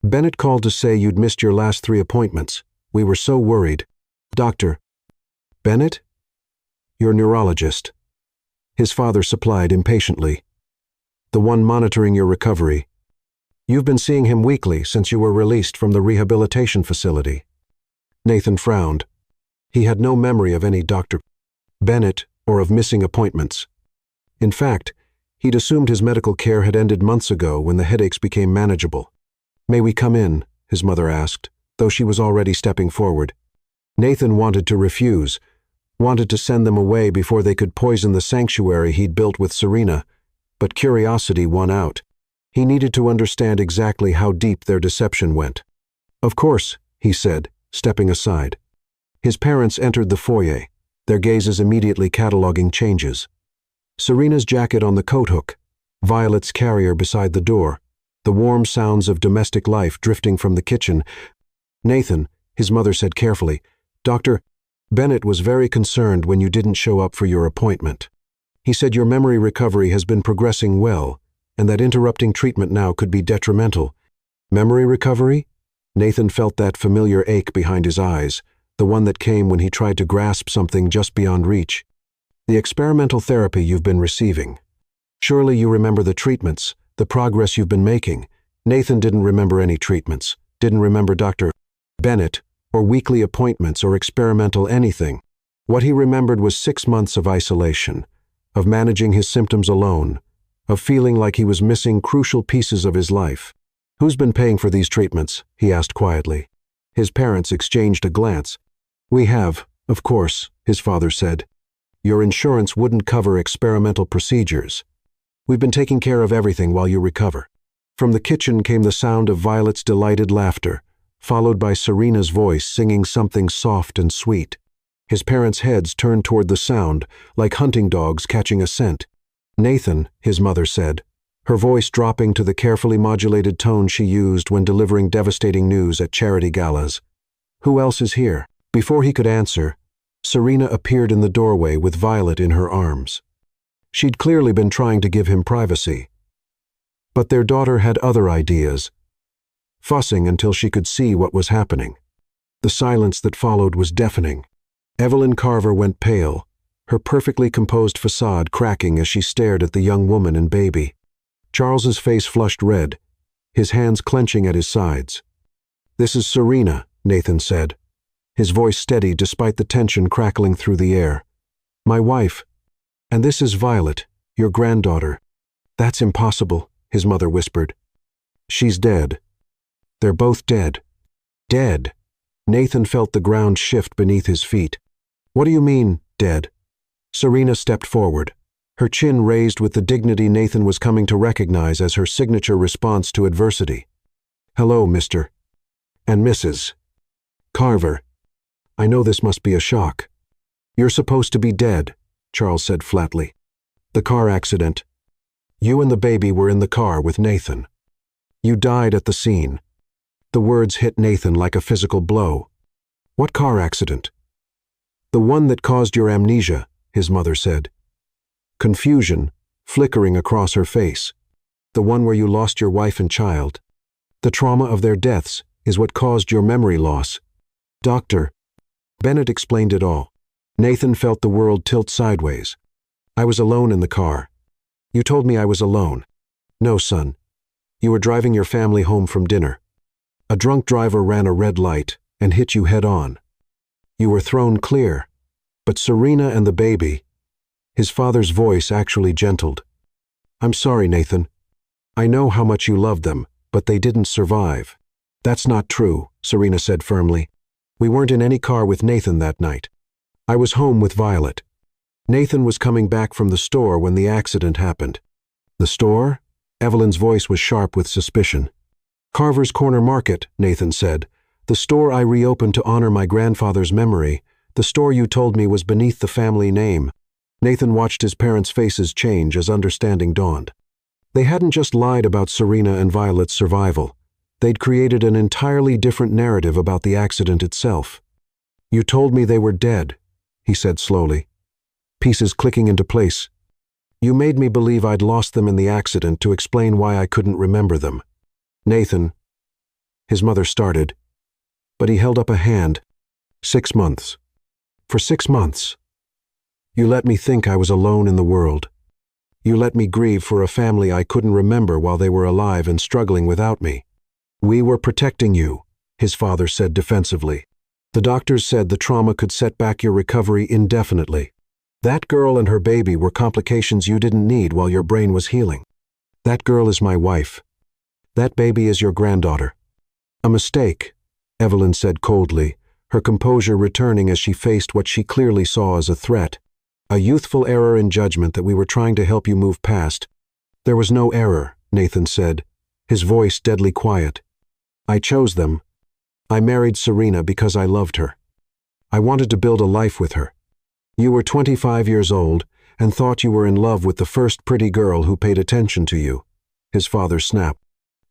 Bennett called to say you'd missed your last 3 appointments, we were so worried." "Dr. Bennett? Your neurologist," his father supplied impatiently. "The one monitoring your recovery. You've been seeing him weekly since you were released from the rehabilitation facility." Nathan frowned. He had no memory of any Dr. Bennett or of missing appointments. In fact, he'd assumed his medical care had ended months ago when the headaches became manageable. "May we come in?" his mother asked, though she was already stepping forward. Nathan wanted to refuse, wanted to send them away before they could poison the sanctuary he'd built with Serena, but curiosity won out. He needed to understand exactly how deep their deception went. "Of course," he said, stepping aside. His parents entered the foyer, their gazes immediately cataloging changes. Serena's jacket on the coat hook, Violet's carrier beside the door, the warm sounds of domestic life drifting from the kitchen. "Nathan," his mother said carefully, "Dr. Bennett was very concerned when you didn't show up for your appointment. He said your memory recovery has been progressing well, and that interrupting treatment now could be detrimental." "Memory recovery?" Nathan felt that familiar ache behind his eyes, the one that came when he tried to grasp something just beyond reach. "The experimental therapy you've been receiving. Surely you remember the treatments, the progress you've been making." Nathan didn't remember any treatments, didn't remember Dr. Bennett, or weekly appointments or experimental anything. What he remembered was 6 months of isolation, of managing his symptoms alone, of feeling like he was missing crucial pieces of his life. "Who's been paying for these treatments?" he asked quietly. His parents exchanged a glance. "We have, of course," his father said. "Your insurance wouldn't cover experimental procedures. We've been taking care of everything while you recover." From the kitchen came the sound of Violet's delighted laughter, followed by Serena's voice singing something soft and sweet. His parents' heads turned toward the sound, like hunting dogs catching a scent. "Nathan," his mother said, her voice dropping to the carefully modulated tone she used when delivering devastating news at charity galas. "Who else is here?" Before he could answer, Serena appeared in the doorway with Violet in her arms. She'd clearly been trying to give him privacy. But their daughter had other ideas, fussing until she could see what was happening. The silence that followed was deafening. Evelyn Carver went pale, her perfectly composed facade cracking as she stared at the young woman and baby. Charles's face flushed red, his hands clenching at his sides. "This is Serena," Nathan said, his voice steady despite the tension crackling through the air. "My wife. And this is Violet, your granddaughter." "That's impossible," his mother whispered. "She's dead. They're both dead." "Dead?" Nathan felt the ground shift beneath his feet. "What do you mean, dead?" Serena stepped forward, her chin raised with the dignity Nathan was coming to recognize as her signature response to adversity. "Hello, Mr. and Mrs. Carver. I know this must be a shock." "You're supposed to be dead," Charles said flatly. "The car accident. You and the baby were in the car with Nathan. You died at the scene." The words hit Nathan like a physical blow. "What car accident?" "The one that caused your amnesia," his mother said. Confusion flickering across her face. "The one where you lost your wife and child. The trauma of their deaths is what caused your memory loss." Dr. Bennett explained it all. Nathan felt the world tilt sideways. "I was alone in the car. You told me I was alone." "No, son. You were driving your family home from dinner. A drunk driver ran a red light and hit you head on. You were thrown clear, but Serena and the baby..." His father's voice actually gentled. "I'm sorry, Nathan. I know how much you loved them, but they didn't survive. That's not true, Serena said firmly. We weren't in any car with Nathan that night. I was home with Violet. Nathan was coming back from the store when the accident happened. The store? Evelyn's voice was sharp with suspicion. Carver's Corner Market, Nathan said. The store I reopened to honor my grandfather's memory. The store you told me was beneath the family name. Nathan watched his parents' faces change as understanding dawned. They hadn't just lied about Serena and Violet's survival. They'd created an entirely different narrative about the accident itself. You told me they were dead, he said slowly, pieces clicking into place. You made me believe I'd lost them in the accident to explain why I couldn't remember them. Nathan, his mother started, but he held up a hand. 6 months. For 6 months. You let me think I was alone in the world. You let me grieve for a family I couldn't remember while they were alive and struggling without me. We were protecting you, his father said defensively. The doctors said the trauma could set back your recovery indefinitely. That girl and her baby were complications you didn't need while your brain was healing. That girl is my wife. That baby is your granddaughter. A mistake, Evelyn said coldly, her composure returning as she faced what she clearly saw as a threat. A youthful error in judgment that we were trying to help you move past. There was no error, Nathan said, his voice deadly quiet. I chose them. I married Serena because I loved her. I wanted to build a life with her. You were 25 years old and thought you were in love with the first pretty girl who paid attention to you. His father snapped.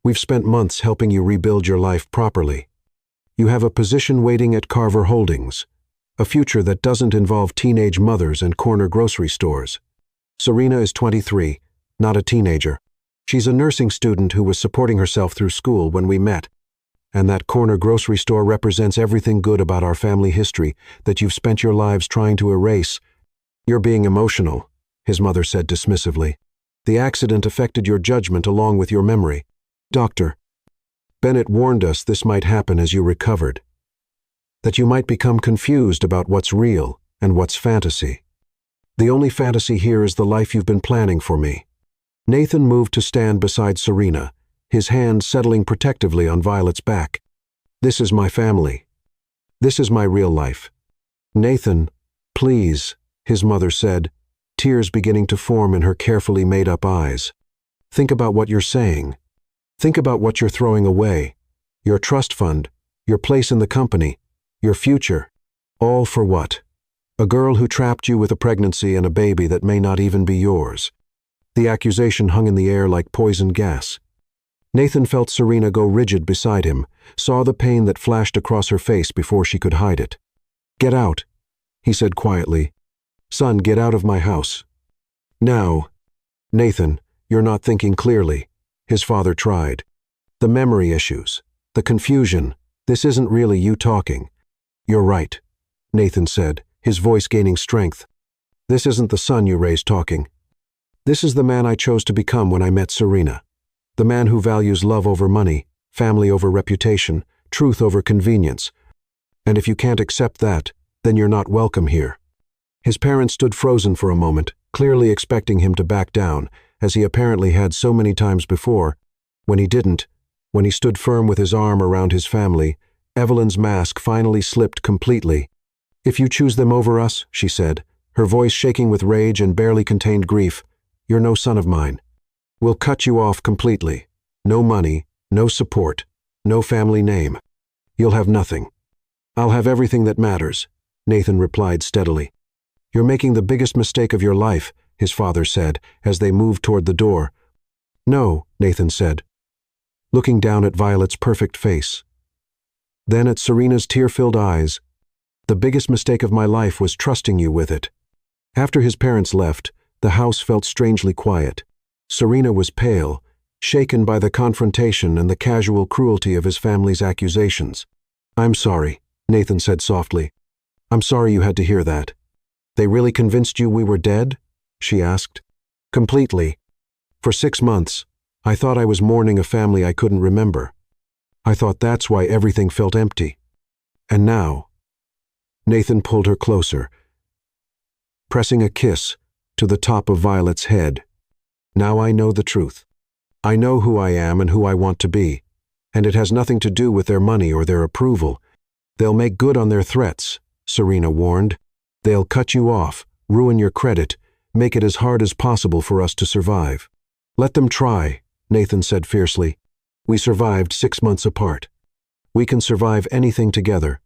We've spent months helping you rebuild your life properly. You have a position waiting at Carver Holdings, a future that doesn't involve teenage mothers and corner grocery stores. Serena is 23, not a teenager. She's a nursing student who was supporting herself through school when we met. And that corner grocery store represents everything good about our family history that you've spent your lives trying to erase. You're being emotional, his mother said dismissively. The accident affected your judgment along with your memory. Doctor, Bennett warned us this might happen as you recovered. That you might become confused about what's real and what's fantasy. The only fantasy here is the life you've been planning for me. Nathan moved to stand beside Serena, his hand settling protectively on Violet's back. This is my family. This is my real life. Nathan, please, his mother said, tears beginning to form in her carefully made-up eyes. Think about what you're saying. Think about what you're throwing away. Your trust fund, your place in the company, your future. All for what? A girl who trapped you with a pregnancy and a baby that may not even be yours. The accusation hung in the air like poison gas. Nathan felt Serena go rigid beside him, saw the pain that flashed across her face before she could hide it. Get out, he said quietly. Son, get out of my house. Now. Nathan, you're not thinking clearly, his father tried. The memory issues, the confusion, this isn't really you talking. You're right, Nathan said, his voice gaining strength. This isn't the son you raised talking. This is the man I chose to become when I met Serena. The man who values love over money, family over reputation, truth over convenience. And if you can't accept that, then you're not welcome here. His parents stood frozen for a moment, clearly expecting him to back down, as he apparently had so many times before. When he didn't, when he stood firm with his arm around his family, Evelyn's mask finally slipped completely. If you choose them over us, she said, her voice shaking with rage and barely contained grief, you're no son of mine. We'll cut you off completely. No money, no support, no family name. You'll have nothing. I'll have everything that matters, Nathan replied steadily. You're making the biggest mistake of your life, his father said, as they moved toward the door. No, Nathan said, looking down at Violet's perfect face. Then at Serena's tear-filled eyes. The biggest mistake of my life was trusting you with it. After his parents left, the house felt strangely quiet. Serena was pale, shaken by the confrontation and the casual cruelty of his family's accusations. I'm sorry, Nathan said softly. I'm sorry you had to hear that. They really convinced you we were dead? She asked. Completely. For 6 months, I thought I was mourning a family I couldn't remember. I thought that's why everything felt empty. And now, Nathan pulled her closer, pressing a kiss to the top of Violet's head. Now I know the truth. I know who I am and who I want to be, and it has nothing to do with their money or their approval. They'll make good on their threats, Serena warned. They'll cut you off, ruin your credit, make it as hard as possible for us to survive. Let them try, Nathan said fiercely. We survived 6 months apart. We can survive anything together.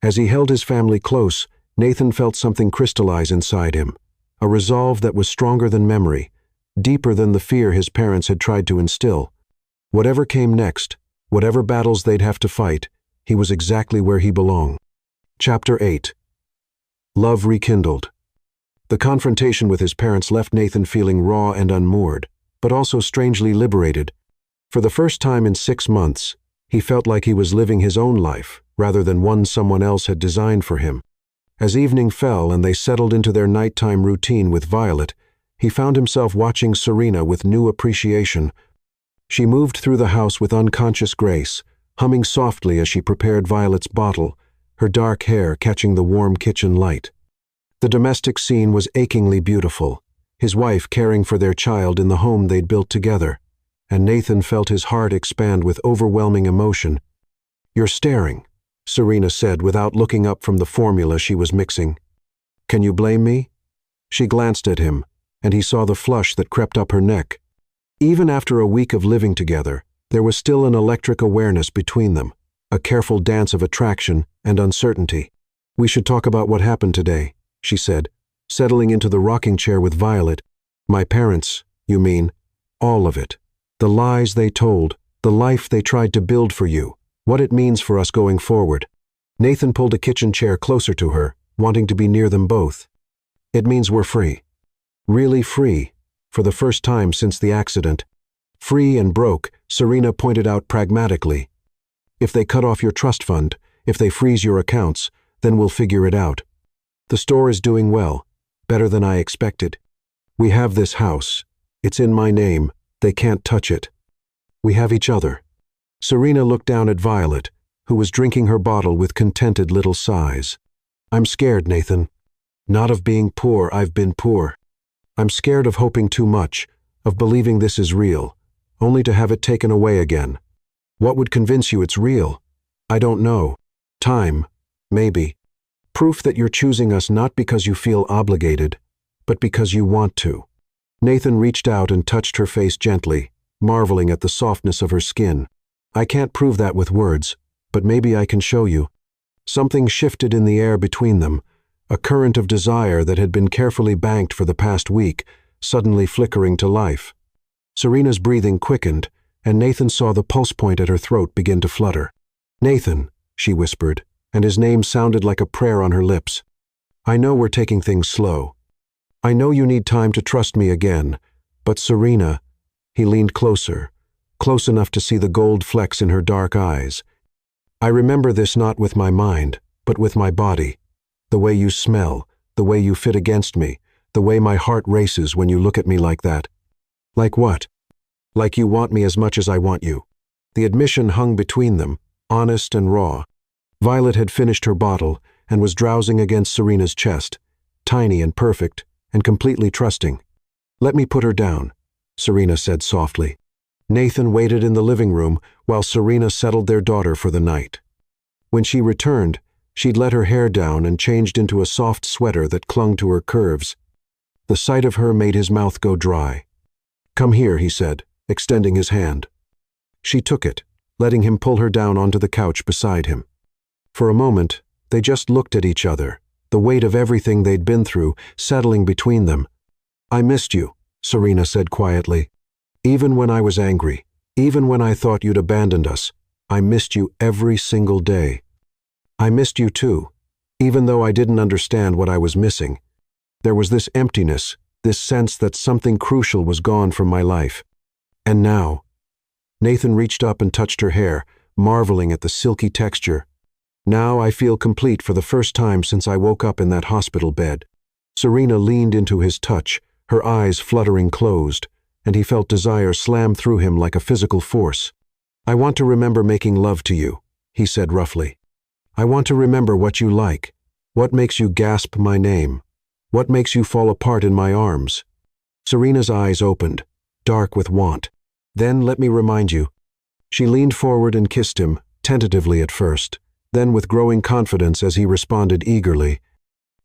As he held his family close, Nathan felt something crystallize inside him, a resolve that was stronger than memory, deeper than the fear his parents had tried to instill. Whatever came next, whatever battles they'd have to fight, he was exactly where he belonged. Chapter 8. Love rekindled. The confrontation with his parents left Nathan feeling raw and unmoored, but also strangely liberated. For the first time in 6 months, he felt like he was living his own life, rather than one someone else had designed for him. As evening fell and they settled into their nighttime routine with Violet, he found himself watching Serena with new appreciation. She moved through the house with unconscious grace, humming softly as she prepared Violet's bottle, her dark hair catching the warm kitchen light. The domestic scene was achingly beautiful, his wife caring for their child in the home they'd built together, and Nathan felt his heart expand with overwhelming emotion. "You're staring," Serena said without looking up from the formula she was mixing. "Can you blame me?" She glanced at him, and he saw the flush that crept up her neck. Even after a week of living together, there was still an electric awareness between them, a careful dance of attraction and uncertainty. "We should talk about what happened today," she said, settling into the rocking chair with Violet. "My parents, you mean? All of it. The lies they told, the life they tried to build for you, what it means for us going forward." Nathan pulled a kitchen chair closer to her, wanting to be near them both. "It means we're free. Really free, for the first time since the accident. Free and broke," Serena pointed out pragmatically. "If they cut off your trust fund, if they freeze your accounts, then we'll figure it out. The store is doing well, better than I expected. We have this house. It's in my name. They can't touch it. We have each other." Serena looked down at Violet, who was drinking her bottle with contented little sighs. "I'm scared, Nathan. Not of being poor, I've been poor. I'm scared of hoping too much, of believing this is real, only to have it taken away again. What would convince you it's real? I don't know. Time, maybe. Proof that you're choosing us not because you feel obligated, but because you want to." Nathan reached out and touched her face gently, marveling at the softness of her skin. "I can't prove that with words, but maybe I can show you." Something shifted in the air between them, a current of desire that had been carefully banked for the past week, suddenly flickering to life. Serena's breathing quickened, and Nathan saw the pulse point at her throat begin to flutter. "Nathan," she whispered, and his name sounded like a prayer on her lips. "I know we're taking things slow. I know you need time to trust me again, but Serena," he leaned closer, close enough to see the gold flecks in her dark eyes. "I remember this not with my mind, but with my body. The way you smell, the way you fit against me, the way my heart races when you look at me like that." "Like what?" "Like you want me as much as I want you." The admission hung between them, honest and raw. Violet had finished her bottle and was drowsing against Serena's chest, tiny and perfect, and completely trusting. "Let me put her down," Serena said softly. Nathan waited in the living room while Serena settled their daughter for the night. When she returned, she'd let her hair down and changed into a soft sweater that clung to her curves. The sight of her made his mouth go dry. "Come here," he said, extending his hand. She took it, letting him pull her down onto the couch beside him. For a moment, they just looked at each other, the weight of everything they'd been through settling between them. "I missed you," Serena said quietly. "Even when I was angry, even when I thought you'd abandoned us, I missed you every single day. I missed you too, even though I didn't understand what I was missing. There was this emptiness, this sense that something crucial was gone from my life. And now..." Nathan reached up and touched her hair, marveling at the silky texture. "Now I feel complete for the first time since I woke up in that hospital bed." Serena leaned into his touch, her eyes fluttering closed, and he felt desire slam through him like a physical force. "I want to remember making love to you," he said roughly. "I want to remember what you like, what makes you gasp my name, what makes you fall apart in my arms." Serena's eyes opened, dark with want. Then let me remind you. She leaned forward and kissed him, tentatively at first, then with growing confidence as he responded eagerly.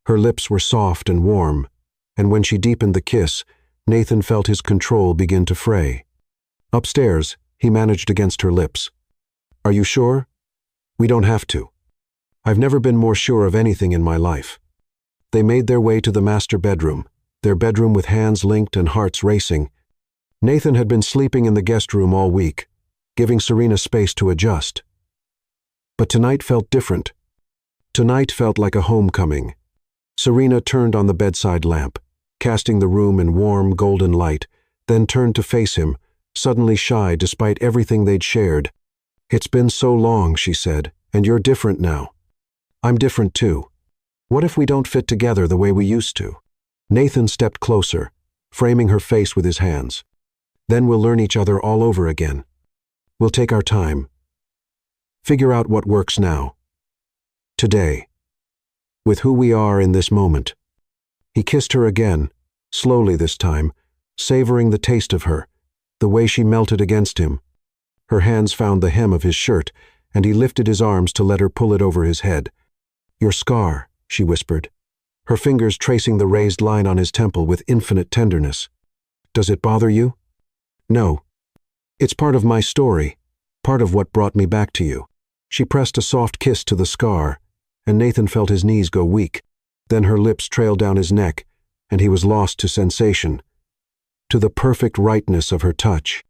Her lips were soft and warm, and when she deepened the kiss, Nathan felt his control begin to fray. Upstairs, he managed against her lips. Are you sure? We don't have to. I've never been more sure of anything in my life. They made their way to the master bedroom, their bedroom with hands linked and hearts racing. Nathan had been sleeping in the guest room all week, giving Serena space to adjust. But tonight felt different. Tonight felt like a homecoming. Serena turned on the bedside lamp, casting the room in warm, golden light, then turned to face him, suddenly shy despite everything they'd shared. It's been so long, she said, and you're different now. I'm different too. What if we don't fit together the way we used to? Nathan stepped closer, framing her face with his hands. Then we'll learn each other all over again. We'll take our time. Figure out what works now. Today. With who we are in this moment. He kissed her again, slowly this time, savoring the taste of her, the way she melted against him. Her hands found the hem of his shirt, and he lifted his arms to let her pull it over his head. Your scar, she whispered, her fingers tracing the raised line on his temple with infinite tenderness. Does it bother you? No. It's part of my story, part of what brought me back to you. She pressed a soft kiss to the scar, and Nathan felt his knees go weak. Then her lips trailed down his neck, and he was lost to sensation, to the perfect rightness of her touch.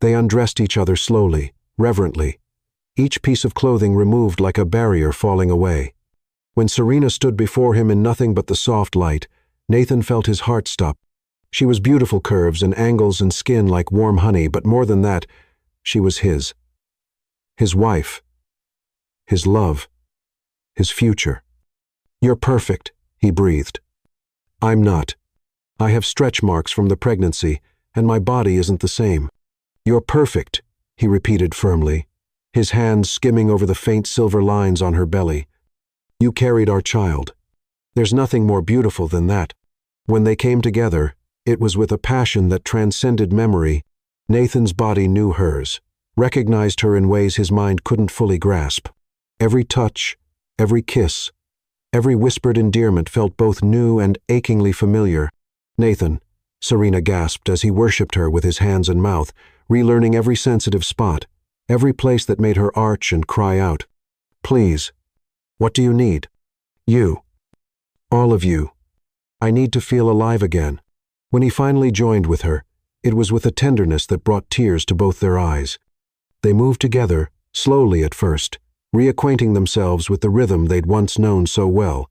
They undressed each other slowly, reverently, each piece of clothing removed like a barrier falling away. When Serena stood before him in nothing but the soft light, Nathan felt his heart stop. She was beautiful curves and angles and skin like warm honey, but more than that, she was his. His wife. His love. His future. You're perfect, he breathed. I'm not. I have stretch marks from the pregnancy, and my body isn't the same. You're perfect, he repeated firmly, his hands skimming over the faint silver lines on her belly. You carried our child. There's nothing more beautiful than that. When they came together, it was with a passion that transcended memory. Nathan's body knew hers, recognized her in ways his mind couldn't fully grasp. Every touch, every kiss, every whispered endearment felt both new and achingly familiar. Nathan, Serena gasped as he worshipped her with his hands and mouth, relearning every sensitive spot, every place that made her arch and cry out. Please. What do you need? You. All of you. I need to feel alive again. When he finally joined with her, it was with a tenderness that brought tears to both their eyes. They moved together, slowly at first, reacquainting themselves with the rhythm they'd once known so well.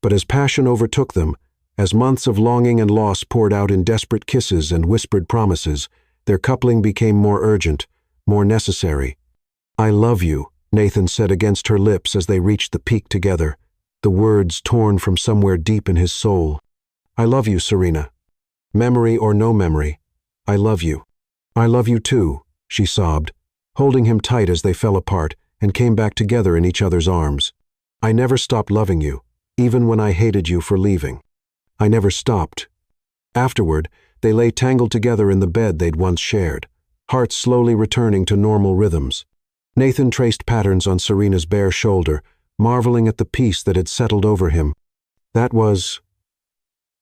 But as passion overtook them, as months of longing and loss poured out in desperate kisses and whispered promises, their coupling became more urgent, more necessary. I love you, Nathan said against her lips as they reached the peak together, the words torn from somewhere deep in his soul. I love you, Serena. Memory or no memory, I love you. I love you too, she sobbed, holding him tight as they fell apart and came back together in each other's arms. I never stopped loving you, even when I hated you for leaving. I never stopped. Afterward, they lay tangled together in the bed they'd once shared, hearts slowly returning to normal rhythms. Nathan traced patterns on Serena's bare shoulder, marveling at the peace that had settled over him. That was...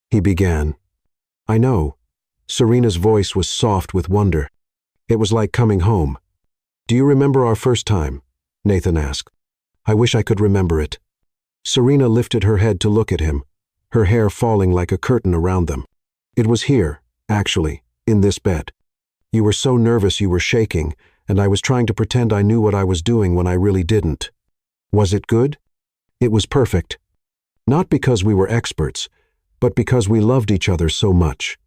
He began. I know. Serena's voice was soft with wonder. It was like coming home. Do you remember our first time? Nathan asked. I wish I could remember it. Serena lifted her head to look at him, her hair falling like a curtain around them. It was here, actually, in this bed. You were so nervous you were shaking, and I was trying to pretend I knew what I was doing when I really didn't. Was it good? It was perfect. Not because we were experts, but because we loved each other so much.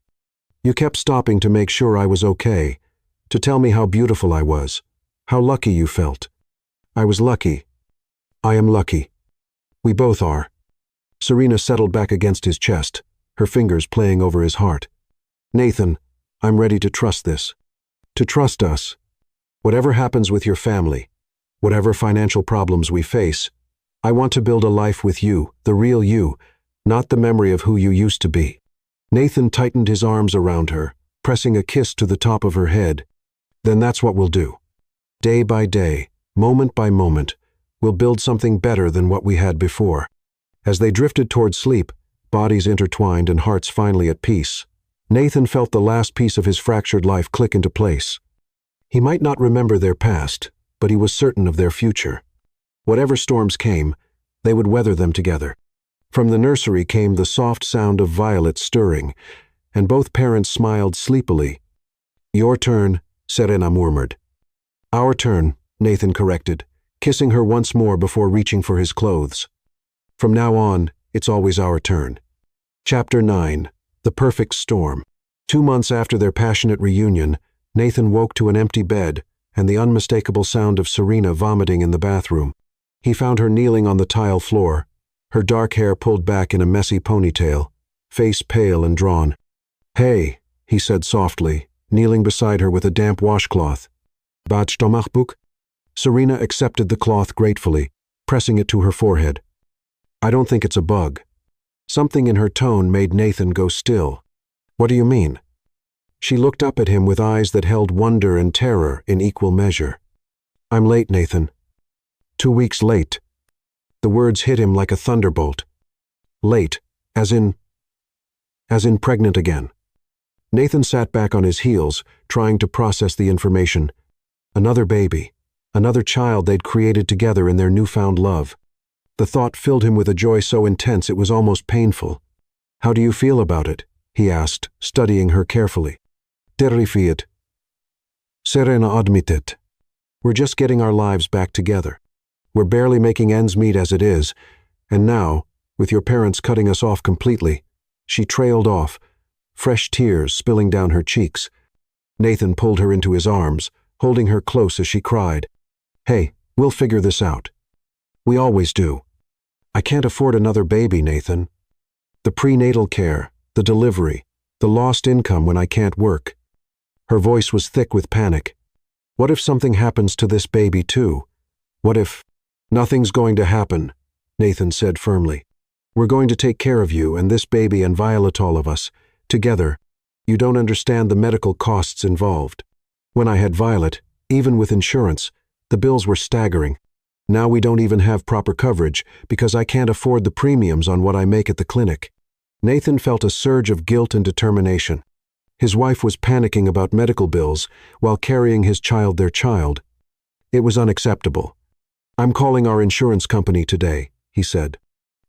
You kept stopping to make sure I was okay, to tell me how beautiful I was, how lucky you felt. I was lucky. I am lucky. We both are. Serena settled back against his chest, her fingers playing over his heart. Nathan, I'm ready to trust this. To trust us. Whatever happens with your family, whatever financial problems we face, I want to build a life with you, the real you, not the memory of who you used to be. Nathan tightened his arms around her, pressing a kiss to the top of her head. Then that's what we'll do. Day by day, moment by moment, we'll build something better than what we had before. As they drifted toward sleep, bodies intertwined and hearts finally at peace, Nathan felt the last piece of his fractured life click into place. He might not remember their past, but he was certain of their future. Whatever storms came, they would weather them together. From the nursery came the soft sound of violets stirring, and both parents smiled sleepily. "Your turn," Serena murmured. "Our turn," Nathan corrected, kissing her once more before reaching for his clothes. From now on, it's always our turn. Chapter 9. The Perfect Storm. 2 months after their passionate reunion, Nathan woke to an empty bed and the unmistakable sound of Serena vomiting in the bathroom. He found her kneeling on the tile floor, her dark hair pulled back in a messy ponytail, face pale and drawn. "Hey," he said softly, kneeling beside her with a damp washcloth. "Bad Stomachbuch?" Serena accepted the cloth gratefully, pressing it to her forehead. "I don't think it's a bug." Something in her tone made Nathan go still. "What do you mean?" She looked up at him with eyes that held wonder and terror in equal measure. "I'm late, Nathan." 2 weeks late. The words hit him like a thunderbolt. Late, as in pregnant again. Nathan sat back on his heels, trying to process the information. Another baby, another child they'd created together in their newfound love. The thought filled him with a joy so intense it was almost painful. "How do you feel about it?" he asked, studying her carefully. "Terrified." Serena admitted. "We're just getting our lives back together. We're barely making ends meet as it is, and now, with your parents cutting us off completely." She trailed off, fresh tears spilling down her cheeks. Nathan pulled her into his arms, holding her close as she cried. "Hey, we'll figure this out. We always do. I can't afford another baby, Nathan. The prenatal care, the delivery, the lost income when I can't work." Her voice was thick with panic. "What if something happens to this baby too? What if—" "Nothing's going to happen," Nathan said firmly. "We're going to take care of you and this baby and Violet, all of us, together. You don't understand the medical costs involved. When I had Violet, even with insurance, the bills were staggering. Now we don't even have proper coverage because I can't afford the premiums on what I make at the clinic." Nathan felt a surge of guilt and determination. His wife was panicking about medical bills while carrying their child. It was unacceptable. "I'm calling our insurance company today," he said,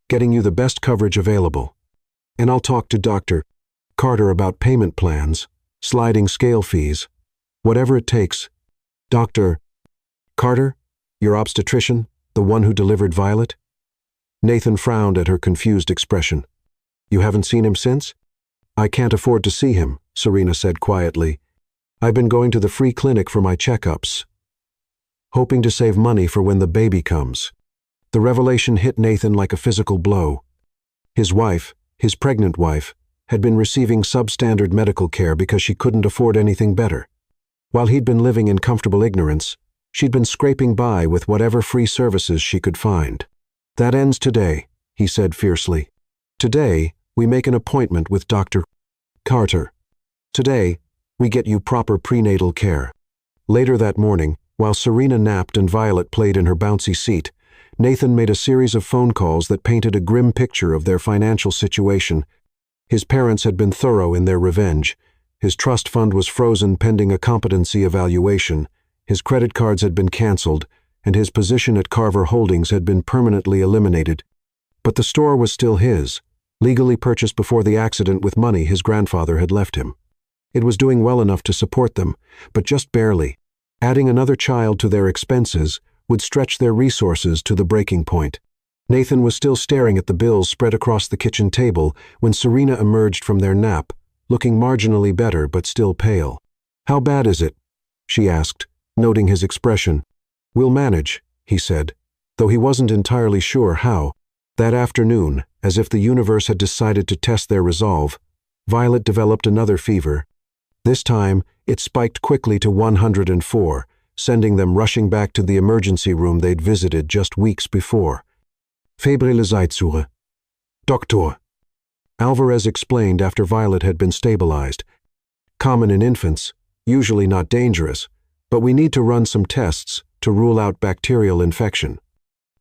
"getting you the best coverage available. And I'll talk to Dr. Carter about payment plans, sliding scale fees, whatever it takes." "Dr. Carter? Your obstetrician, the one who delivered Violet?" Nathan frowned at her confused expression. "You haven't seen him since?" "I can't afford to see him," Serena said quietly. "I've been going to the free clinic for my checkups, hoping to save money for when the baby comes." The revelation hit Nathan like a physical blow. His wife, his pregnant wife, had been receiving substandard medical care because she couldn't afford anything better. While he'd been living in comfortable ignorance, she'd been scraping by with whatever free services she could find. "That ends today," he said fiercely. "Today, we make an appointment with Dr. Carter. Today, we get you proper prenatal care." Later that morning, while Serena napped and Violet played in her bouncy seat, Nathan made a series of phone calls that painted a grim picture of their financial situation. His parents had been thorough in their revenge. His trust fund was frozen pending a competency evaluation. His credit cards had been canceled, and his position at Carver Holdings had been permanently eliminated. But the store was still his, legally purchased before the accident with money his grandfather had left him. It was doing well enough to support them, but just barely. Adding another child to their expenses would stretch their resources to the breaking point. Nathan was still staring at the bills spread across the kitchen table when Serena emerged from their nap, looking marginally better but still pale. "How bad is it?" she asked, noting his expression. "We'll manage," he said, though he wasn't entirely sure how. That afternoon, as if the universe had decided to test their resolve, Violet developed another fever. This time, it spiked quickly to 104, sending them rushing back to the emergency room they'd visited just weeks before. "Febrile Zeitzure. Doctor," Alvarez explained after Violet had been stabilized. "Common in infants, usually not dangerous, But we need to run some tests to rule out bacterial infection.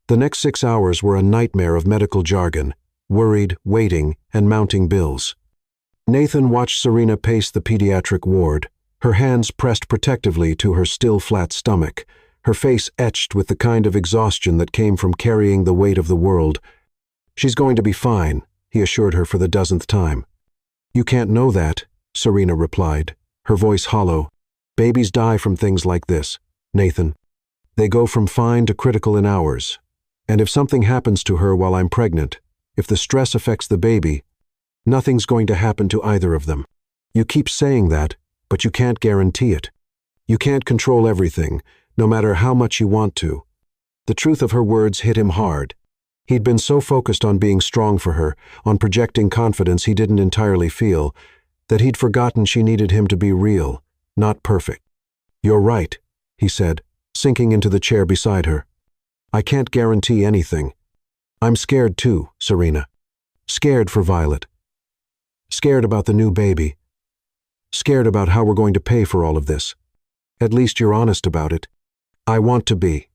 The next 6 hours were a nightmare of medical jargon, worried, waiting, and mounting bills. Nathan watched Serena pace the pediatric ward, her hands pressed protectively to her still flat stomach, her face etched with the kind of exhaustion that came from carrying the weight of the world. "She's going to be fine," he assured her for the dozenth time. "You can't know that," Serena replied, her voice hollow. "Babies die from things like this, Nathan. They go from fine to critical in hours. And if something happens to her while I'm pregnant, if the stress affects the baby, nothing's going to happen to either of them. You keep saying that, but you can't guarantee it. You can't control everything, no matter how much you want to." The truth of her words hit him hard. He'd been so focused on being strong for her, on projecting confidence he didn't entirely feel, that he'd forgotten she needed him to be real, not perfect. "You're right," he said, sinking into the chair beside her. "I can't guarantee anything. I'm scared too, Serena. Scared for Violet. Scared about the new baby. Scared about how we're going to pay for all of this. At least you're honest about it. I want to be.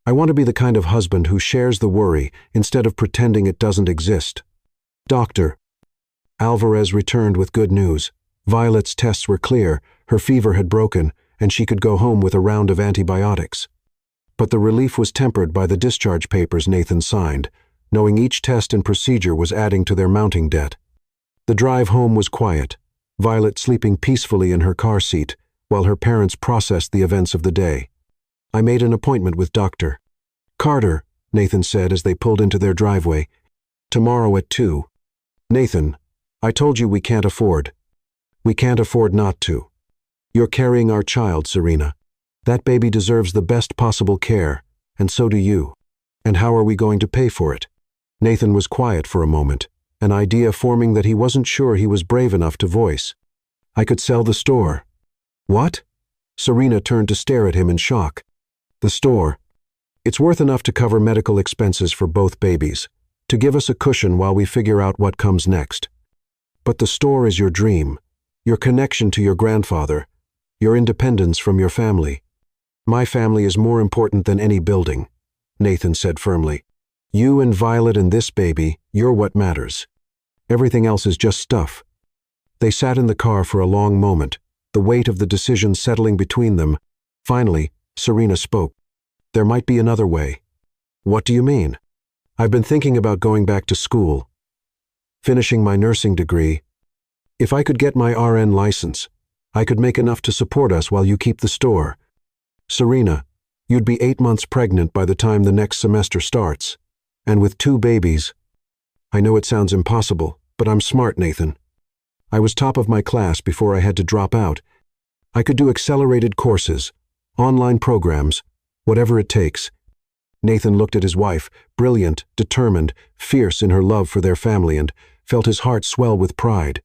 I want to be the kind of husband who shares the worry instead of pretending it doesn't exist." "Doctor." Alvarez returned with good news. Violet's tests were clear, her fever had broken, and she could go home with a round of antibiotics. But the relief was tempered by the discharge papers Nathan signed, knowing each test and procedure was adding to their mounting debt. The drive home was quiet, Violet sleeping peacefully in her car seat, while her parents processed the events of the day. "I made an appointment with Dr. Carter," Nathan said as they pulled into their driveway. "Tomorrow at 2. "Nathan, I told you we can't afford. We can't afford not to. You're carrying our child, Serena. That baby deserves the best possible care, and so do you. And how are we going to pay for it?" Nathan was quiet for a moment, an idea forming that he wasn't sure he was brave enough to voice. "I could sell the store." "What?" Serena turned to stare at him in shock. "The store. It's worth enough to cover medical expenses for both babies, to give us a cushion while we figure out what comes next. But the store is your dream, your connection to your grandfather, your independence from your family." "My family is more important than any building," Nathan said firmly. "You and Violet and this baby, you're what matters. Everything else is just stuff." They sat in the car for a long moment, the weight of the decision settling between them. Finally, Serena spoke. "There might be another way." "What do you mean?" "I've been thinking about going back to school, finishing my nursing degree. If I could get my RN license, I could make enough to support us while you keep the store. Serena, you'd be 8 months pregnant by the time the next semester starts. And with 2 babies. I know it sounds impossible, but I'm smart, Nathan. I was top of my class before I had to drop out. I could do accelerated courses, online programs, whatever it takes." Nathan looked at his wife, brilliant, determined, fierce in her love for their family, and felt his heart swell with pride.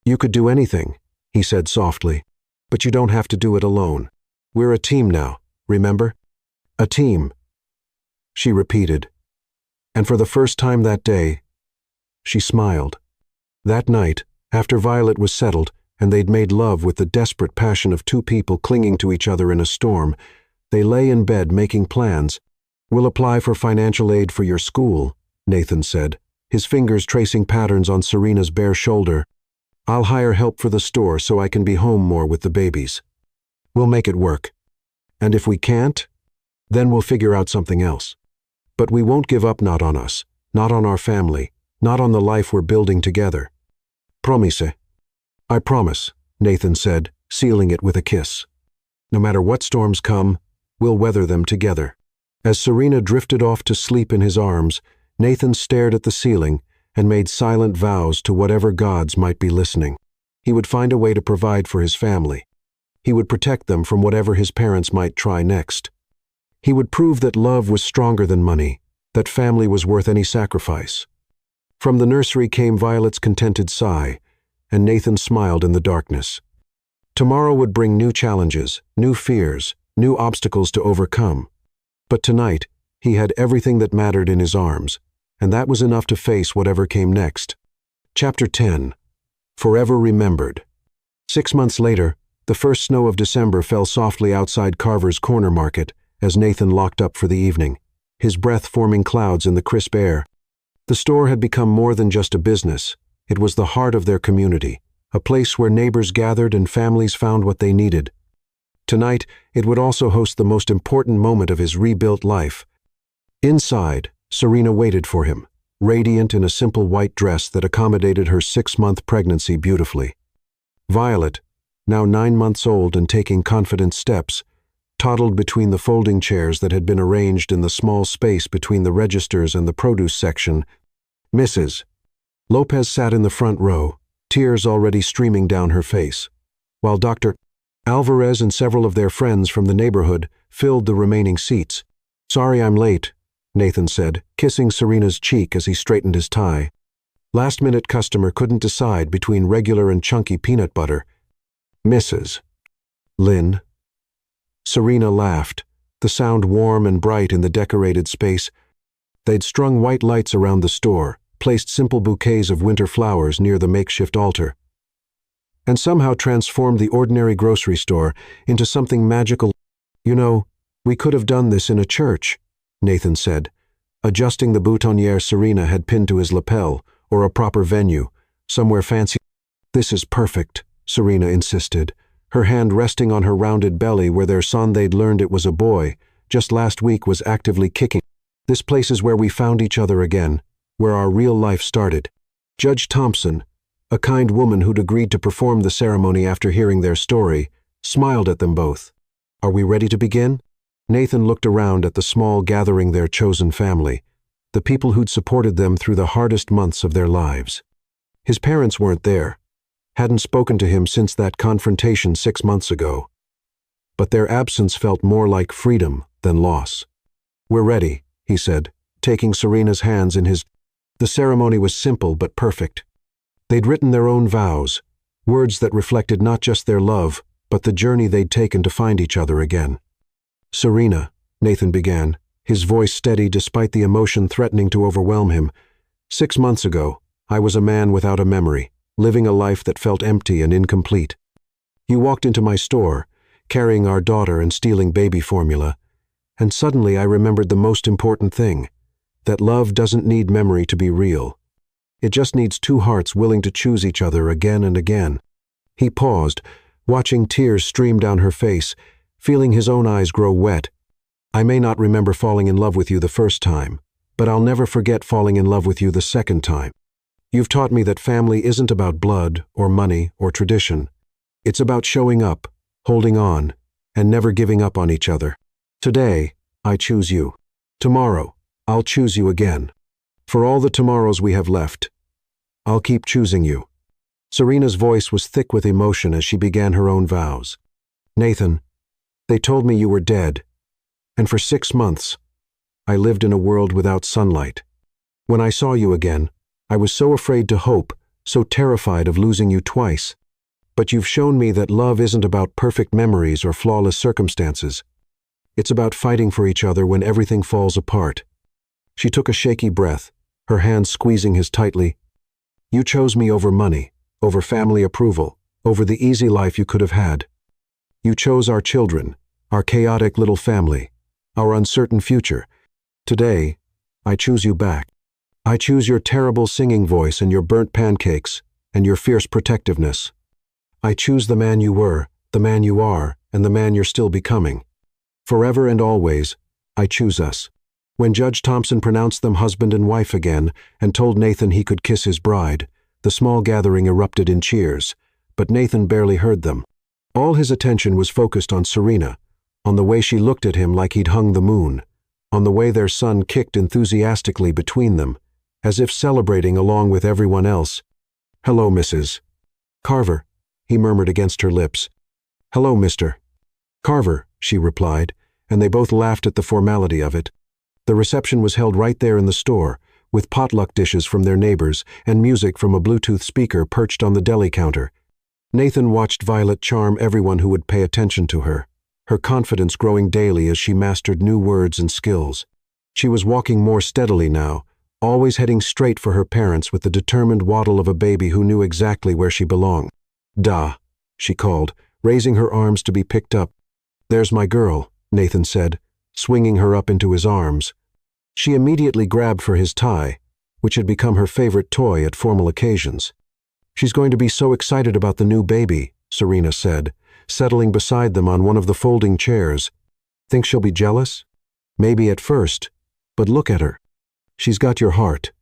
"You could do anything," he said softly, "but you don't have to do it alone. We're a team now, remember? A team," she repeated. And for the first time that day, she smiled. That night, after Violet was settled and they'd made love with the desperate passion of 2 people clinging to each other in a storm, they lay in bed making plans. "We'll apply for financial aid for your school," Nathan said, his fingers tracing patterns on Serena's bare shoulder. "I'll hire help for the store so I can be home more with the babies. We'll make it work. And if we can't, then we'll figure out something else. But we won't give up, not on us, not on our family, not on the life we're building together. Promise." "I promise," Nathan said, sealing it with a kiss. "No matter what storms come, we'll weather them together." As Serena drifted off to sleep in his arms, Nathan stared at the ceiling and made silent vows to whatever gods might be listening. He would find a way to provide for his family. He would protect them from whatever his parents might try next. He would prove that love was stronger than money, that family was worth any sacrifice. From the nursery came Violet's contented sigh, and Nathan smiled in the darkness. Tomorrow would bring new challenges, new fears, new obstacles to overcome. But tonight, he had everything that mattered in his arms, and that was enough to face whatever came next. Chapter 10. Forever Remembered. 6 months later, The first snow of December fell softly outside Carver's corner market as Nathan locked up for the evening, his breath forming clouds in the crisp air. The store had become more than just a business. It was the heart of their community, a place where neighbors gathered and families found what they needed. Tonight, it would also host the most important moment of his rebuilt life. Inside, Serena waited for him, radiant in a simple white dress that accommodated her 6-month pregnancy beautifully. Violet, now 9 months old and taking confident steps, toddled between the folding chairs that had been arranged in the small space between the registers and the produce section. Mrs. Lopez sat in the front row, tears already streaming down her face, while Dr. Alvarez and several of their friends from the neighborhood filled the remaining seats. "Sorry I'm late," Nathan said, kissing Serena's cheek as he straightened his tie. "Last-minute customer couldn't decide between regular and chunky peanut butter." "Mrs. Lynn." Serena laughed, the sound warm and bright in the decorated space. They'd strung white lights around the store, placed simple bouquets of winter flowers near the makeshift altar, and somehow transformed the ordinary grocery store into something magical. "You know, we could have done this in a church," Nathan said, adjusting the boutonniere Serena had pinned to his lapel, "or a proper venue, somewhere fancy." "This is perfect," Serena insisted, her hand resting on her rounded belly where their son they'd learned it was a boy, just last week was actively kicking. "This place is where we found each other again, where our real life started." Judge Thompson, a kind woman who'd agreed to perform the ceremony after hearing their story, smiled at them both. "Are we ready to begin?" Nathan looked around at the small gathering, their chosen family, the people who'd supported them through the hardest months of their lives. His parents weren't there, hadn't spoken to him since that confrontation 6 months ago. But their absence felt more like freedom than loss. "We're ready," he said, taking Serena's hands in his. The ceremony was simple but perfect. They'd written their own vows, words that reflected not just their love, but the journey they'd taken to find each other again. "Serena," Nathan began, his voice steady despite the emotion threatening to overwhelm him. "6 months ago, I was a man without a memory, living a life that felt empty and incomplete. You walked into my store, carrying our daughter and stealing baby formula, and suddenly I remembered the most important thing, that love doesn't need memory to be real. It just needs 2 hearts willing to choose each other again and again." He paused, watching tears stream down her face, feeling his own eyes grow wet. "I may not remember falling in love with you the first time, but I'll never forget falling in love with you the second time. You've taught me that family isn't about blood or money or tradition. It's about showing up, holding on, and never giving up on each other. Today, I choose you. Tomorrow, I'll choose you again. For all the tomorrows we have left, I'll keep choosing you." Serena's voice was thick with emotion as she began her own vows. "Nathan, they told me you were dead, and for 6 months, I lived in a world without sunlight. When I saw you again, I was so afraid to hope, so terrified of losing you twice. But you've shown me that love isn't about perfect memories or flawless circumstances. It's about fighting for each other when everything falls apart." She took a shaky breath, her hand squeezing his tightly. "You chose me over money, over family approval, over the easy life you could have had. You chose our children, our chaotic little family, our uncertain future. Today, I choose you back. I choose your terrible singing voice and your burnt pancakes and your fierce protectiveness. I choose the man you were, the man you are, and the man you're still becoming. Forever and always, I choose us." When Judge Thompson pronounced them husband and wife again and told Nathan he could kiss his bride, the small gathering erupted in cheers, but Nathan barely heard them. All his attention was focused on Serena, on the way she looked at him like he'd hung the moon, on the way their son kicked enthusiastically between them, as if celebrating along with everyone else. "Hello, Mrs. Carver," he murmured against her lips. "Hello, Mr. Carver," she replied, and they both laughed at the formality of it. The reception was held right there in the store, with potluck dishes from their neighbors and music from a Bluetooth speaker perched on the deli counter. Nathan watched Violet charm everyone who would pay attention to her, her confidence growing daily as she mastered new words and skills. She was walking more steadily now, always heading straight for her parents with the determined waddle of a baby who knew exactly where she belonged. "Da," she called, raising her arms to be picked up. "There's my girl," Nathan said, swinging her up into his arms. She immediately grabbed for his tie, which had become her favorite toy at formal occasions. "She's going to be so excited about the new baby," Serena said, settling beside them on one of the folding chairs. "Think she'll be jealous? Maybe at first, but look at her. She's got your heart.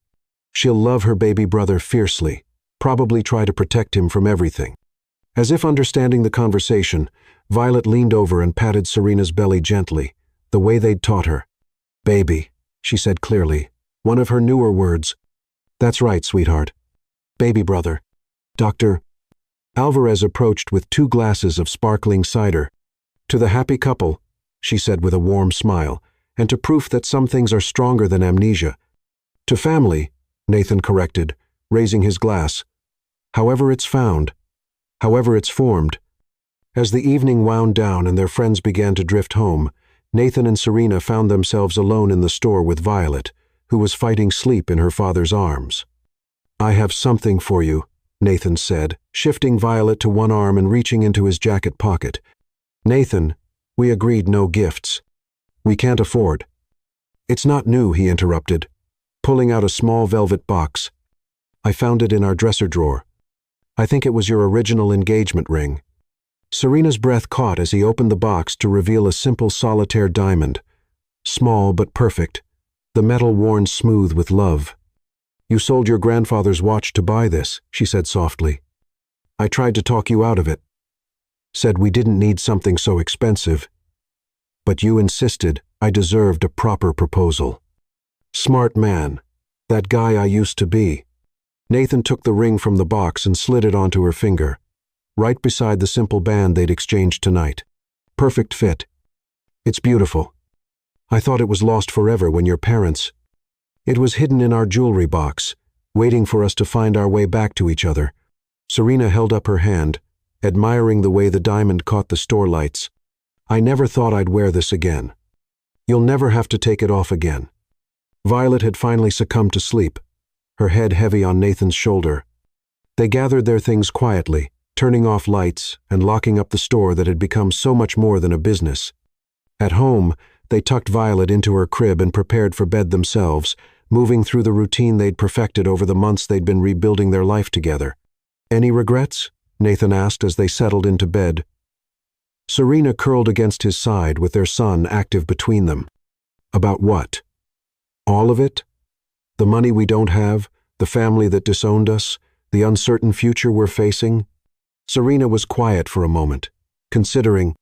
She'll love her baby brother fiercely, probably try to protect him from everything." As if understanding the conversation, Violet leaned over and patted Serena's belly gently, the way they'd taught her. "Baby," she said clearly, one of her newer words. "That's right, sweetheart. Baby brother. Dr. Alvarez approached with 2 glasses of sparkling cider. "To the happy couple," she said with a warm smile, "and to proof that some things are stronger than amnesia." "To family," Nathan corrected, raising his glass. "However it's found, however it's formed." As the evening wound down and their friends began to drift home, Nathan and Serena found themselves alone in the store with Violet, who was fighting sleep in her father's arms. "I have something for you," Nathan said, shifting Violet to one arm and reaching into his jacket pocket. "Nathan, we agreed no gifts. We can't afford." "It's not new," he interrupted, pulling out a small velvet box. "I found it in our dresser drawer. I think it was your original engagement ring." Serena's breath caught as he opened the box to reveal a simple solitaire diamond. Small but perfect, the metal worn smooth with love. "You sold your grandfather's watch to buy this," she said softly. "I tried to talk you out of it. Said we didn't need something so expensive. But you insisted I deserved a proper proposal." "Smart man. That guy I used to be." Nathan took the ring from the box and slid it onto her finger, right beside the simple band they'd exchanged tonight. "Perfect fit. It's beautiful. I thought it was lost forever when your parents—" "It was hidden in our jewelry box, waiting for us to find our way back to each other." Serena held up her hand, admiring the way the diamond caught the store lights. "I never thought I'd wear this again. You'll never have to take it off again." Violet had finally succumbed to sleep, her head heavy on Nathan's shoulder. They gathered their things quietly, turning off lights and locking up the store that had become so much more than a business. At home, they tucked Violet into her crib and prepared for bed themselves, moving through the routine they'd perfected over the months they'd been rebuilding their life together. "Any regrets?" Nathan asked as they settled into bed. Serena curled against his side with their son active between them. "About what? All of it? The money we don't have, the family that disowned us, the uncertain future we're facing?" Serena was quiet for a moment, considering.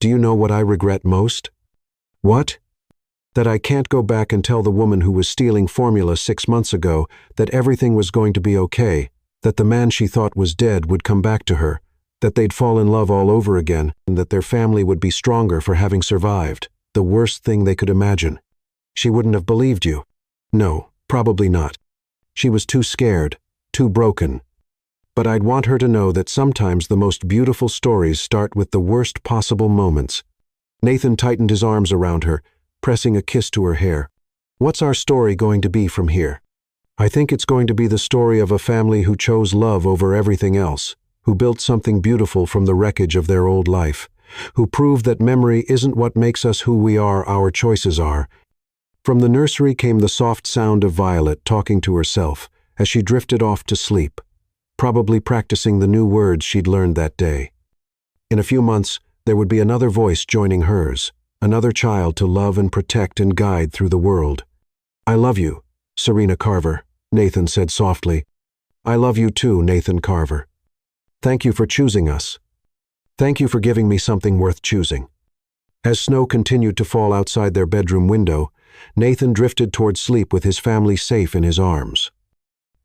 "Do you know what I regret most?" "What?" "That I can't go back and tell the woman who was stealing formula 6 months ago that everything was going to be okay, that the man she thought was dead would come back to her, that they'd fall in love all over again, and that their family would be stronger for having survived, the worst thing they could imagine. She wouldn't have believed you. No, probably not. She was too scared, too broken. But I'd want her to know that sometimes the most beautiful stories start with the worst possible moments." Nathan tightened his arms around her, pressing a kiss to her hair. "What's our story going to be from here? I think it's going to be the story of a family who chose love over everything else, who built something beautiful from the wreckage of their old life, who proved that memory isn't what makes us who we are, our choices are." From the nursery came the soft sound of Violet talking to herself as she drifted off to sleep, probably practicing the new words she'd learned that day. In a few months, there would be another voice joining hers, another child to love and protect and guide through the world. "I love you, Serena Carver," Nathan said softly. "I love you too, Nathan Carver. Thank you for choosing us. Thank you for giving me something worth choosing." As snow continued to fall outside their bedroom window, Nathan drifted toward sleep with his family safe in his arms.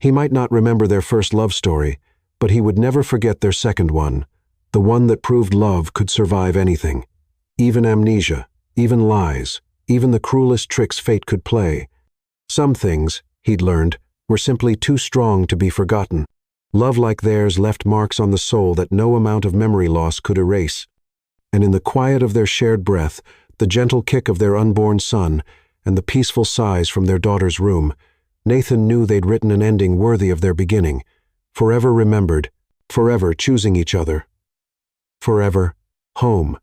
He might not remember their first love story, but he would never forget their second one, the one that proved love could survive anything, even amnesia, even lies, even the cruelest tricks fate could play. Some things, he'd learned, were simply too strong to be forgotten. Love like theirs left marks on the soul that no amount of memory loss could erase. And in the quiet of their shared breath, the gentle kick of their unborn son, and the peaceful sighs from their daughter's room, Nathan knew they'd written an ending worthy of their beginning, forever remembered, forever choosing each other. forever, home.